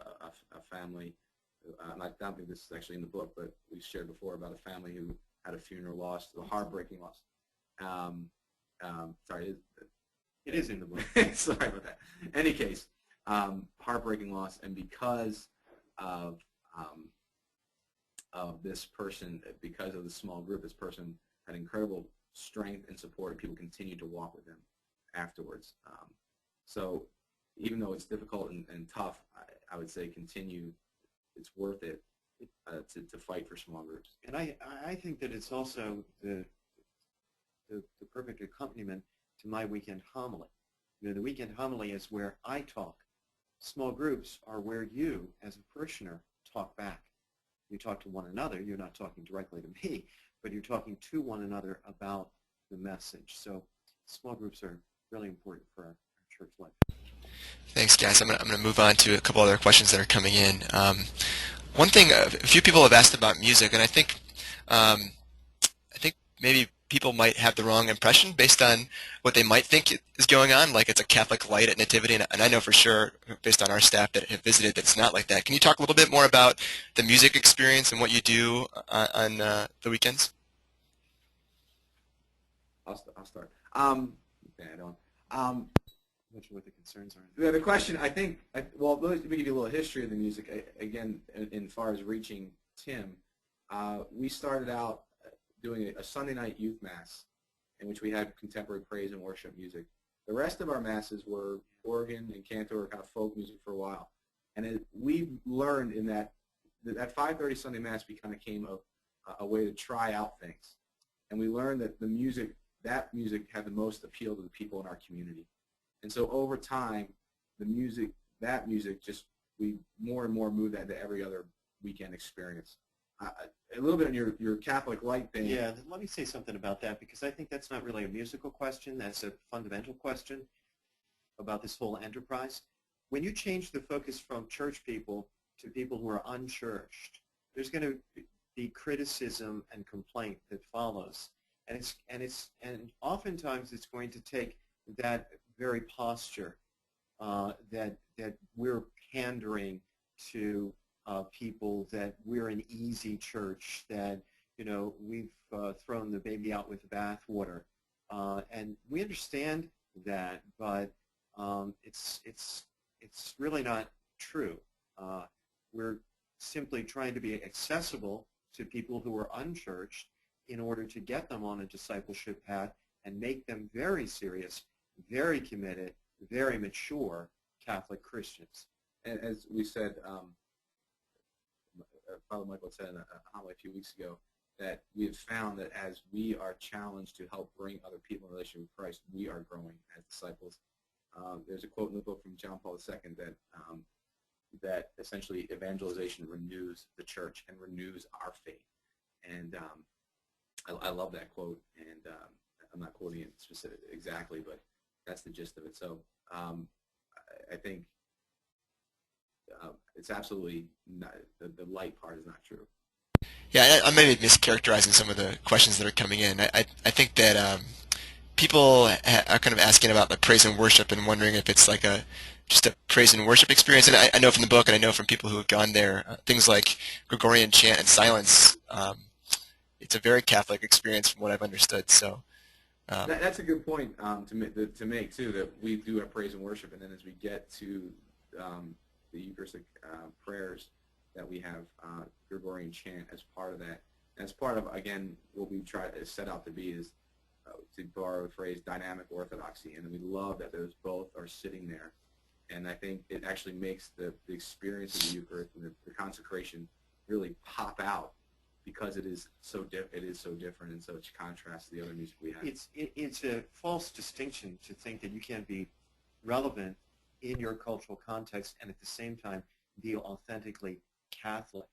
[SPEAKER 2] a family. I don't think this is actually in the book, but we shared before about a family who had a funeral loss, a heartbreaking loss. Sorry.
[SPEAKER 3] It is in the book.
[SPEAKER 2] Sorry about that. Any case, heartbreaking loss, and because of this person, because of the small group, this person had incredible strength and support, and people continued to walk with them afterwards. So even though it's difficult and tough, I would say continue. It's worth it to fight for small groups.
[SPEAKER 3] And I think that it's also the perfect accompaniment to my weekend homily. You know, the weekend homily is where I talk. Small groups are where you, as a parishioner, talk back. You talk to one another. You're not talking directly to me, but you're talking to one another about the message. So small groups are really important for our church life.
[SPEAKER 1] Thanks, guys. I'm going to move on to a couple other questions that are coming in. One thing, a few people have asked about music, and I think maybe people might have the wrong impression based on what they might think is going on, like it's a Catholic light at Nativity, and I know for sure, based on our staff that have visited, that it's not like that. Can you talk a little bit more about the music experience and what you do on the weekends?
[SPEAKER 2] I'll start. Okay, I don't.
[SPEAKER 3] Not sure what the concerns are.
[SPEAKER 2] The question, I think, well, let me give you a little history of the music. Again, in far as reaching Tim, we started out doing a Sunday night youth mass in which we had contemporary praise and worship music. The rest of our masses were organ and cantor, kind of folk music for a while. And we learned in that 5:30 Sunday mass became a way to try out things. And we learned that that music had the most appeal to the people in our community. And so over time, that music, we more and more moved that to every other weekend experience. A little bit on your Catholic light thing.
[SPEAKER 3] Yeah, let me say something about that, because I think that's not really a musical question. That's a fundamental question about this whole enterprise. When you change the focus from church people to people who are unchurched, there's going to be criticism and complaint that follows. And oftentimes it's going to take that very posture that we're pandering to people, that we're an easy church, that we've thrown the baby out with the bathwater, and we understand that, but it's really not true. We're simply trying to be accessible to people who are unchurched in order to get them on a discipleship path and make them very serious, very committed, very mature Catholic Christians.
[SPEAKER 2] And as we said, Father Michael said in a homily a few weeks ago, that we have found that as we are challenged to help bring other people in relationship with Christ, we are growing as disciples. There's a quote in the book from John Paul II that that essentially evangelization renews the church and renews our faith. And I love that quote, and I'm not quoting it specific exactly, but that's the gist of it. So I think it's absolutely not, the light part is not true.
[SPEAKER 1] Yeah, I may be mischaracterizing some of the questions that are coming in. I think that people are kind of asking about the praise and worship and wondering if it's like just a praise and worship experience. And I know from the book, and I know from people who have gone there, things like Gregorian chant and silence. It's a very Catholic experience from what I've understood. So
[SPEAKER 2] that's a good point to make too. That we do have praise and worship, and then as we get to the Eucharistic prayers, that we have Gregorian chant as part of that. And as part of, again, what we try to set out to be is, to borrow the phrase, dynamic orthodoxy. And we love that those both are sitting there. And I think it actually makes the experience of the Eucharist and the consecration really pop out, because it is so different and such contrast to the other music we have.
[SPEAKER 3] It's a false distinction to think that you can be relevant in your cultural context and at the same time be authentically Catholic.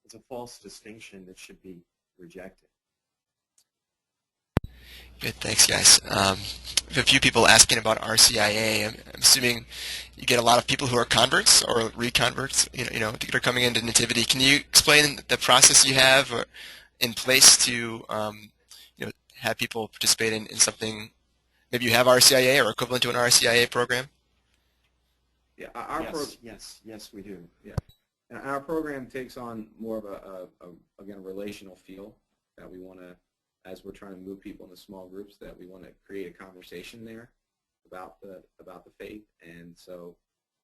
[SPEAKER 3] It's a false distinction that should be rejected.
[SPEAKER 1] good, thanks, guys. We have a few people asking about RCIA. I'm assuming you get a lot of people who are converts or reconverts, that are coming into Nativity. Can you explain the process you have in place to, have people participate in something? Maybe you have RCIA or equivalent to an RCIA program.
[SPEAKER 2] Yeah,
[SPEAKER 3] yes, we do.
[SPEAKER 2] Yeah, and our program takes on more of a relational feel that we want to, as we're trying to move people into small groups, that we want to create a conversation there about the faith. And so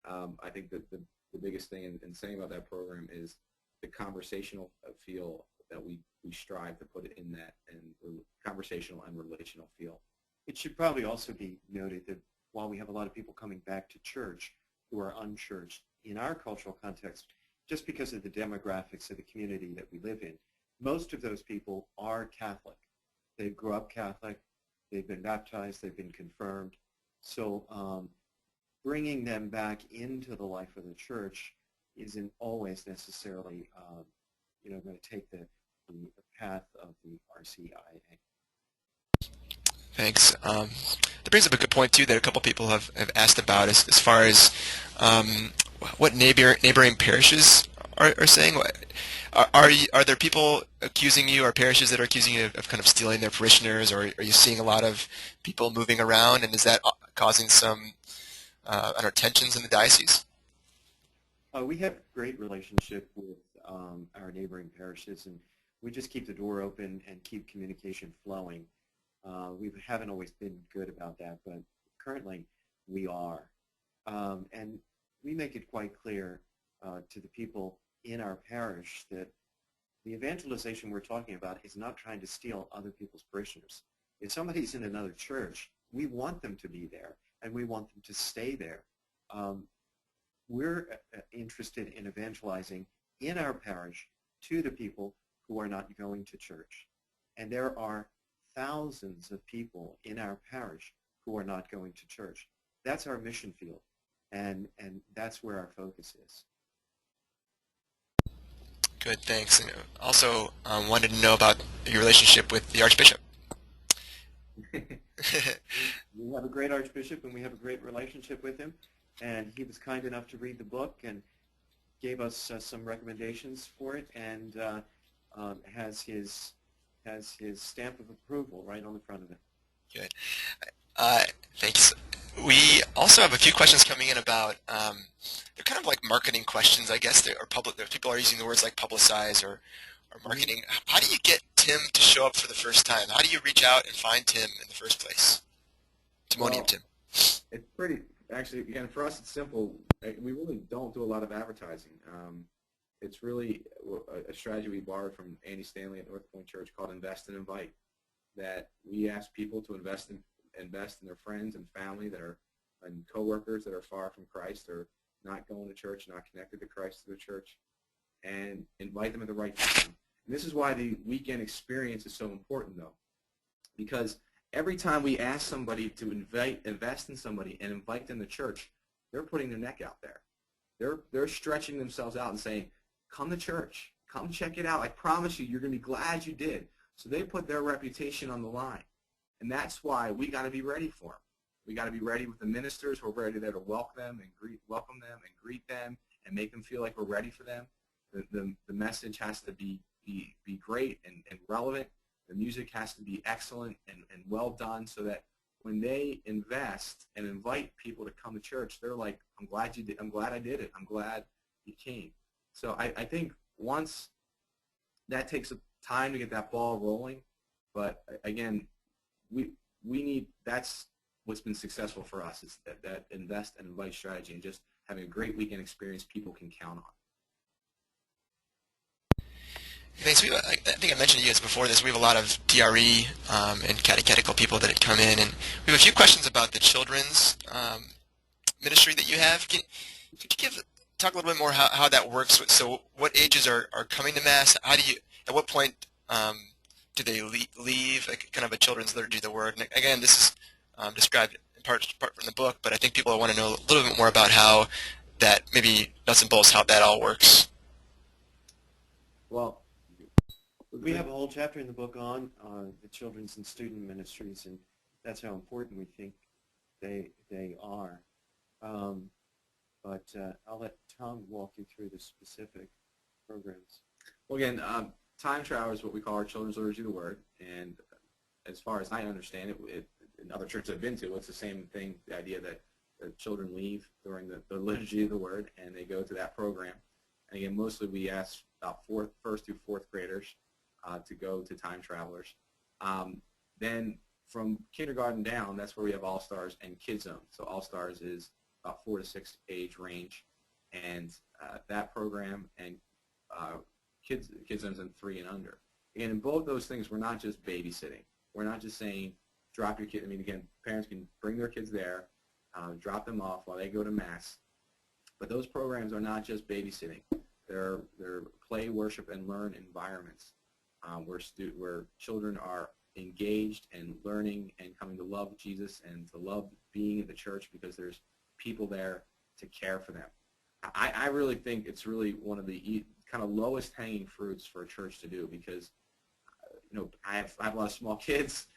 [SPEAKER 2] I think that the biggest thing in saying about that program is the conversational feel that we strive to put it in that, and conversational and relational feel.
[SPEAKER 3] It should probably also be noted that while we have a lot of people coming back to church who are unchurched, in our cultural context, just because of the demographics of the community that we live in, most of those people are Catholic. They grew up Catholic, they've been baptized, they've been confirmed. So bringing them back into the life of the church isn't always necessarily going to take the path of the RCIA.
[SPEAKER 1] Thanks. That brings up a good point, too, that a couple people have asked about as far as what neighboring parishes are saying. Are there people accusing you, or parishes that are accusing you of kind of stealing their parishioners, or are you seeing a lot of people moving around, and is that causing some tensions in the diocese?
[SPEAKER 3] We have a great relationship with our neighboring parishes, and we just keep the door open and keep communication flowing. We haven't always been good about that, but currently we are. And we make it quite clear to the people in our parish that the evangelization we're talking about is not trying to steal other people's parishioners. If somebody's in another church, we want them to be there, and we want them to stay there. We're interested in evangelizing in our parish to the people who are not going to church. And there are thousands of people in our parish who are not going to church. That's our mission field, and that's where our focus is.
[SPEAKER 1] Good, thanks. And also wanted to know about your relationship with the Archbishop.
[SPEAKER 3] We have a great Archbishop, and we have a great relationship with him, and he was kind enough to read the book and gave us some recommendations for it, and has his stamp of approval right on the front of it.
[SPEAKER 1] Good. Thanks. We also have a few questions coming in about, they're kind of like marketing questions, I guess. People are using the words like publicize or marketing. How do you get Tim to show up for the first time? How do you reach out and find Tim in the first place? Timonium Tim.
[SPEAKER 2] It's pretty, actually, again, for us it's simple. We really don't do a lot of advertising. It's really a strategy we borrowed from Andy Stanley at North Point Church called Invest and Invite, that we ask people to invest in their friends and family and coworkers that are far from Christ or not going to church, not connected to Christ through the church, and invite them at the right time. And this is why the weekend experience is so important, though, because every time we ask somebody to invest in somebody and invite them to church, they're putting their neck out there. they're stretching themselves out and saying, come to church, come check it out. I promise you, you're going to be glad you did. So they put their reputation on the line. And that's why we got to be ready for them. We got to be ready with the ministers who are ready there to welcome them and greet them and make them feel like we're ready for them. The message has to be great and relevant. The music has to be excellent and well done so that when they invest and invite people to come to church, they're like, I'm glad you did. I'm glad I did it. I'm glad you came. So I think once that takes time to get that ball rolling, but again, we need, that's what's been successful for us, is that invest and invite strategy and just having a great weekend experience people can count on.
[SPEAKER 1] Thanks. I think I mentioned to you guys before this. We have a lot of DRE and catechetical people that had come in, and we have a few questions about the children's ministry that you have. Could you talk a little bit more how that works? So, what ages are coming to Mass? At what point do they leave kind of a children's liturgy of the Word? And again, this is described in part from the book, but I think people want to know a little bit more about how that, maybe nuts and bolts, how that all works.
[SPEAKER 2] Well,
[SPEAKER 3] we have a whole chapter in the book on the children's and student ministries, and that's how important we think they are. But I'll let Tom walk you through the specific programs.
[SPEAKER 2] Well, again, Time Trial is what we call our children's liturgy of the Word, and as far as I understand it, in other churches I've been to, it's the same thing, the idea that the children leave during the liturgy of the Word, and they go to that program. And again, mostly we ask about first through fourth graders to go to Time Travelers. Then from kindergarten down, that's where we have All-Stars and Kids Zone. So All-Stars is about 4 to 6 age range, and that program and Kids Zone's in 3 and under. Again, in both those things, we're not just babysitting. We're not just saying drop your kid. I mean, again, parents can bring their kids there, drop them off while they go to Mass. But those programs are not just babysitting. They're play, worship, and learn environments where children are engaged and learning and coming to love Jesus and to love being in the church because there's people there to care for them. I really think it's really one of the kind of lowest hanging fruits for a church to do because, I have a lot of small kids.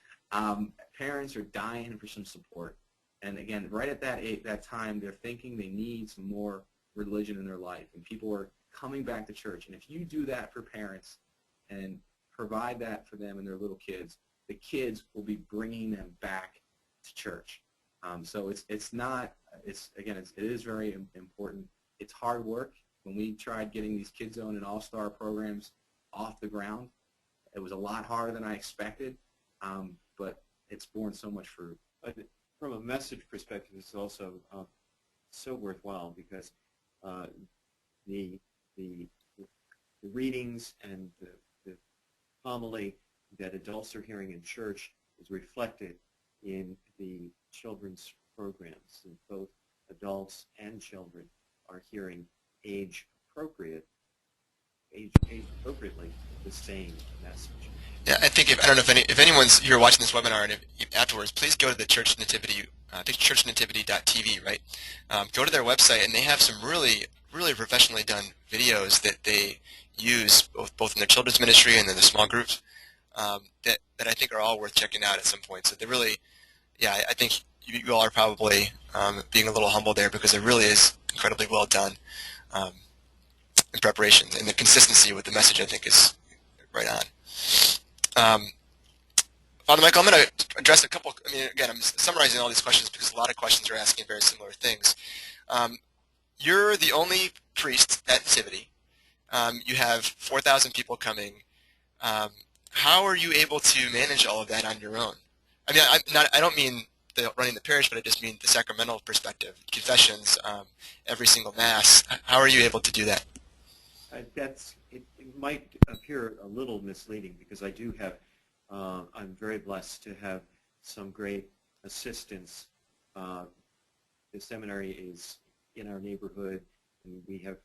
[SPEAKER 2] Parents are dying for some support. And again, right at that time, they're thinking they need some more religion in their life, and people are coming back to church. And if you do that for parents and provide that for them and their little kids, the kids will be bringing them back to church. So it is very important. It's hard work. When we tried getting these Kids Zone and All-Star programs off the ground, it was a lot harder than I expected, but it's borne so much fruit.
[SPEAKER 3] From a message perspective, it's also so worthwhile because the readings and the homily that adults are hearing in church is reflected in the children's programs. And both adults and children are hearing age-appropriately the same message.
[SPEAKER 1] Yeah, I think I don't know if anyone's here watching this webinar and afterwards, please go to the Church Nativity, I think churchnativity.tv, right? Go to their website, and they have some really, really professionally done videos that they use both in their children's ministry and in the small groups that I think are all worth checking out at some point. So they really, I think you all are probably being a little humble there because it really is incredibly well done in preparation, and the consistency with the message I think is right on. Father Michael, I'm going to address a couple. Again, I'm summarizing all these questions because a lot of questions are asking very similar things. You're the only priest at Nativity. You have 4,000 people coming. How are you able to manage all of that on your own? I mean, I don't mean running the parish, but I just mean the sacramental perspective, confessions, every single Mass. How are you able to do that?
[SPEAKER 3] It might appear a little misleading because I do have, I'm very blessed to have some great assistants. The seminary is in our neighborhood, and we have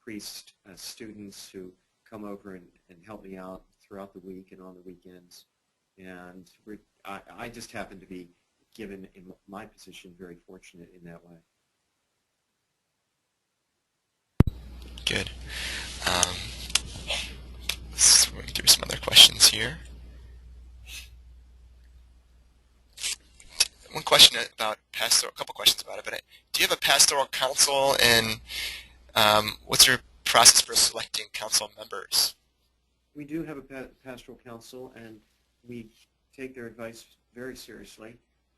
[SPEAKER 3] priest students who come over and help me out throughout the week and on the weekends. And I just happen to be given, in my position, very fortunate in that way.
[SPEAKER 1] good. Let's go through some other questions here. One question about pastoral, a couple questions about it, but do you have a pastoral council, and what's your process for selecting council members?
[SPEAKER 3] We do have a pastoral council, and we take their advice very seriously.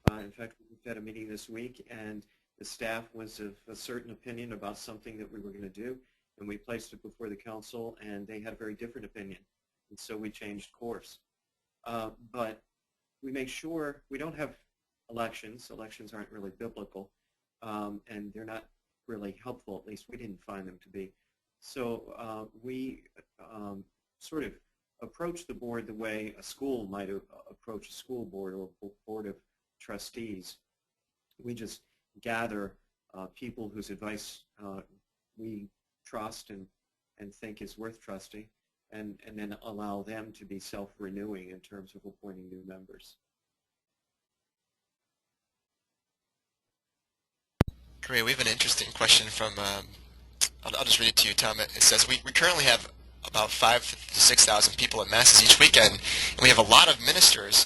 [SPEAKER 3] In fact, we had a meeting this week, and the staff was of a certain opinion about something that we were going to do, and we placed it before the council, and they had a very different opinion, and so we changed course. But we make sure we don't have elections. Elections aren't really biblical, and they're not really helpful. At least we didn't find them to be. So we sort of approach the board the way a school might approach a school board or a board of trustees. We just gather people whose advice we trust and think is worth trusting, and then allow them to be self-renewing in terms of appointing new members.
[SPEAKER 1] Great. We have an interesting question from, I'll just read it to you, Tom. It says, we currently have about 5,000 to 6,000 people at Masses each weekend, and we have a lot of ministries,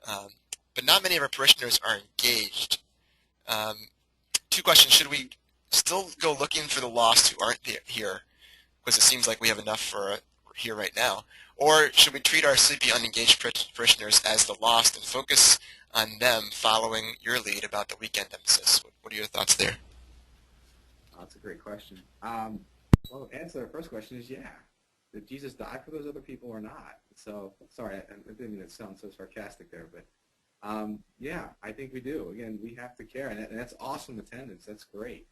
[SPEAKER 1] but not many of our parishioners are engaged. Two questions. Should we still go looking for the lost who aren't here, because it seems like we have enough for here right now? Or should we treat our sleepy, unengaged parishioners as the lost and focus on them following your lead about the weekend emphasis? What are your thoughts there?
[SPEAKER 2] That's a great question. Well, the answer to the first question is yeah. Did Jesus die for those other people or not? So, sorry, I didn't mean to sound so sarcastic there, but yeah, I think we do. Again, we have to care, and that's awesome attendance. That's great.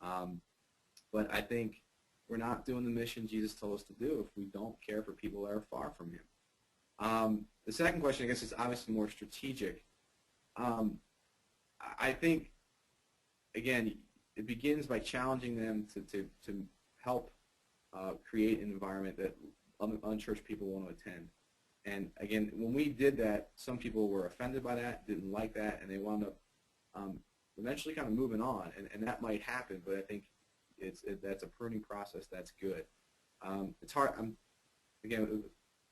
[SPEAKER 2] But I think we're not doing the mission Jesus told us to do if we don't care for people that are far from him. The second question, I guess, is obviously more strategic. I think, again, it begins by challenging them to help create an environment that unchurched people want to attend. And again, when we did that, some people were offended by that, didn't like that, and they wound up eventually kind of moving on. And that might happen, but I think that's a pruning process. That's good. It's hard. Again,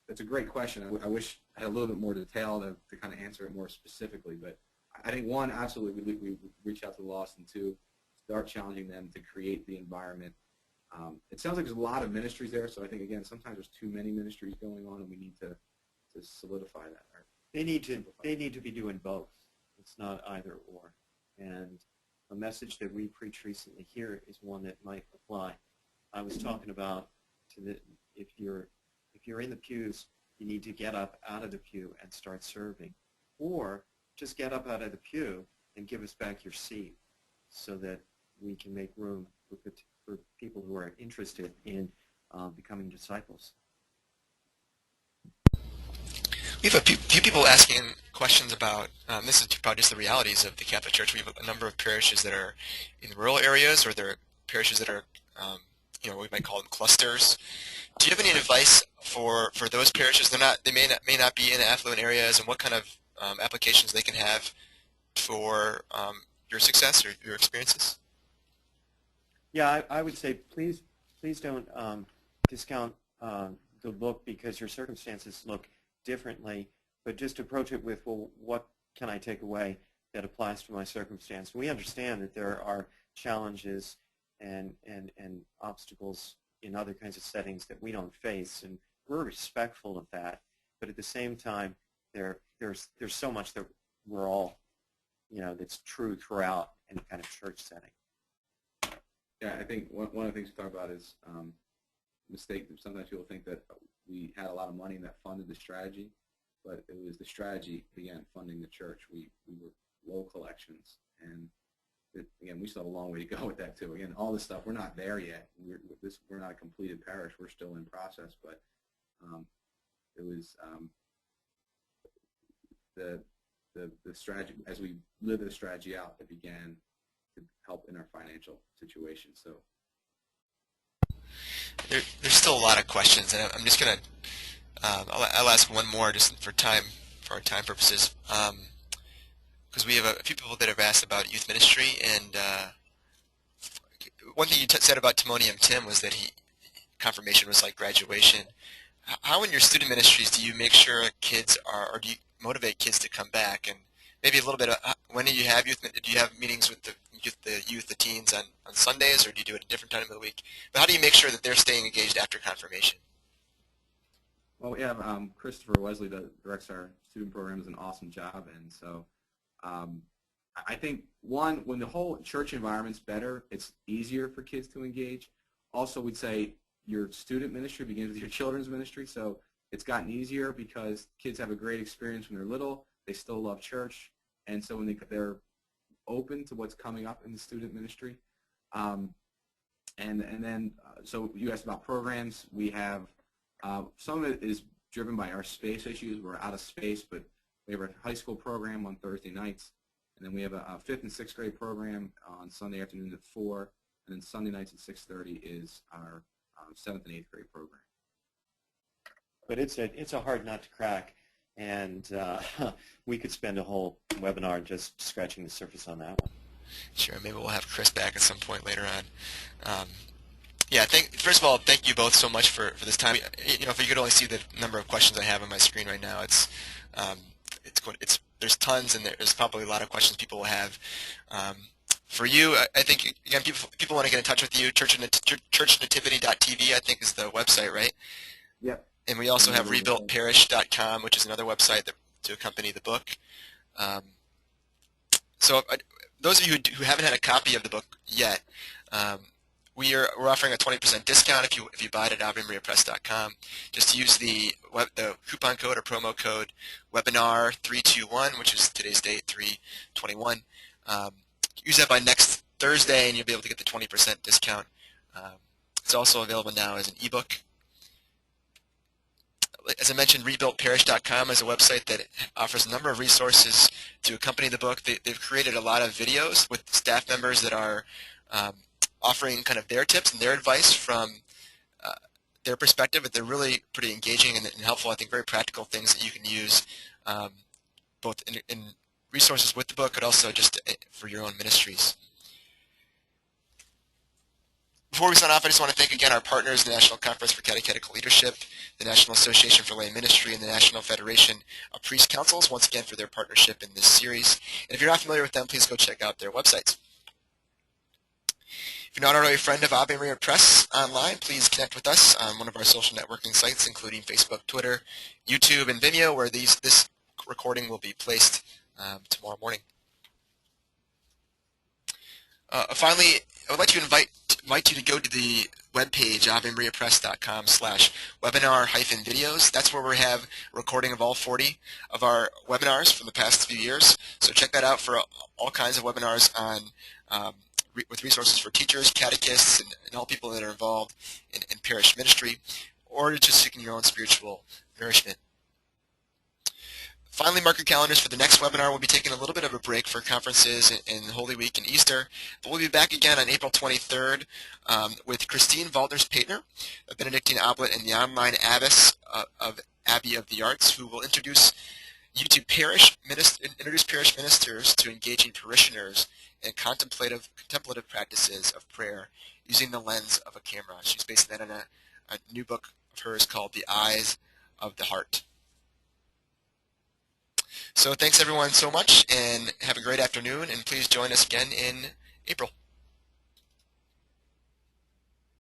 [SPEAKER 2] it's a great question. I wish I had a little bit more detail to kind of answer it more specifically. But I think, one, absolutely, we reach out to the lost, and two, start challenging them to create the environment. It sounds like there's a lot of ministries there, so I think, again, sometimes there's too many ministries going on, and we need to solidify that.
[SPEAKER 3] They need to be doing both. It's not either or. And a message that we preached recently here is one that might apply. I was talking about if you're in the pews, you need to get up out of the pew and start serving, or just get up out of the pew and give us back your seat, so that we can make room for people who are interested in becoming disciples.
[SPEAKER 1] We have a few people asking questions about, this is probably just the realities of the Catholic Church. We have a number of parishes that are in rural areas, or there are parishes that are, we might call them clusters. Do you have any advice for those parishes? They may not be in affluent areas, and what kind of applications they can have for your success or your experiences?
[SPEAKER 3] Yeah, I would say please don't discount the book because your circumstances look differently, but just approach it with, well, what can I take away that applies to my circumstance? We understand that there are challenges and obstacles in other kinds of settings that we don't face, and we're respectful of that. But at the same time, there's so much that we're all, that's true throughout any kind of church setting.
[SPEAKER 2] Yeah, I think one of the things we talk about is mistake. Sometimes people think that we had a lot of money that funded the strategy, but it was the strategy began funding the church. We were low collections, and again, we still have a long way to go with that too. Again, all this stuff, we're not there yet. We're not a completed parish. We're still in process, but it was the strategy. As we lived the strategy out, it began to help in our financial situation. So
[SPEAKER 1] there's still a lot of questions, and I'm just gonna I'll ask one more just for our time purposes, because we have a few people that have asked about youth ministry, and one thing you said about Timonium Tim was that confirmation was like graduation. How in your student ministries do you make sure kids are, or do you motivate kids to come back? And maybe a little bit of, when do you have youth? Do you have meetings with the youth, the teens on Sundays, or do you do it at a different time of the week? But how do you make sure that they're staying engaged after confirmation?
[SPEAKER 2] Well, we have Christopher Wesley that directs our student program, does an awesome job, and so I think, one, when the whole church environment's better, it's easier for kids to engage. Also, we'd say your student ministry begins with your children's ministry, so it's gotten easier because kids have a great experience when they're little. They still love church, and so when they're open to what's coming up in the student ministry. And then, so you asked about programs. We have, some of it is driven by our space issues. We're out of space, but we have a high school program on Thursday nights, and then we have a 5th and 6th grade program on Sunday afternoons at 4, and then Sunday nights at 6:30 is our 7th and 8th grade program.
[SPEAKER 3] But it's a hard nut to crack, and we could spend a whole webinar just scratching the surface on that one.
[SPEAKER 1] Sure, maybe we'll have Chris back at some point later on. Yeah, first of all, thank you both so much for this time. You know, if you could only see the number of questions I have on my screen right now, there's tons, and there's probably a lot of questions people will have. For you, I think, again, people want to get in touch with you. Churchnativity.tv, I think, is the website, right?
[SPEAKER 2] Yep.
[SPEAKER 1] And we also have rebuiltparish.com, which is another website to accompany the book. So those of you who haven't had a copy of the book yet, we're offering a 20% discount if you buy it at avemariapress.com. Just use the coupon code or promo code webinar321, which is today's date, 3/21. Use that by next Thursday, and you'll be able to get the 20% discount. It's also available now as an ebook. As I mentioned, rebuiltparish.com is a website that offers a number of resources to accompany the book. They've created a lot of videos with staff members that are offering kind of their tips and their advice from their perspective, but they're really pretty engaging and helpful. I think very practical things that you can use both in resources with the book, but also just for your own ministries. Before we sign off, I just want to thank again our partners, the National Conference for Catechetical Leadership, the National Association for Lay Ministry, and the National Federation of Priest Councils, once again for their partnership in this series. And if you're not familiar with them, please go check out their websites. If you're not already a friend of Ave Maria Press online, please connect with us on one of our social networking sites, including Facebook, Twitter, YouTube, and Vimeo, where this recording will be placed tomorrow morning. Finally, I would like to invite you to go to the webpage, avemariapress.com/webinar-videos. That's where we have a recording of all 40 of our webinars from the past few years. So check that out for all kinds of webinars on with resources for teachers, catechists, and all people that are involved in parish ministry, or just seeking your own spiritual nourishment. Finally, mark your calendars for the next webinar. We'll be taking a little bit of a break for conferences in Holy Week and Easter, but we'll be back again on April 23rd with Christine Walders-Paetner, a Benedictine oblate and the online abbess of Abbey of the Arts, who will introduce you to parish ministers to engaging parishioners in contemplative practices of prayer using the lens of a camera. She's basing that on a new book of hers called The Eyes of the Heart. So thanks everyone so much, and have a great afternoon, and please join us again in April.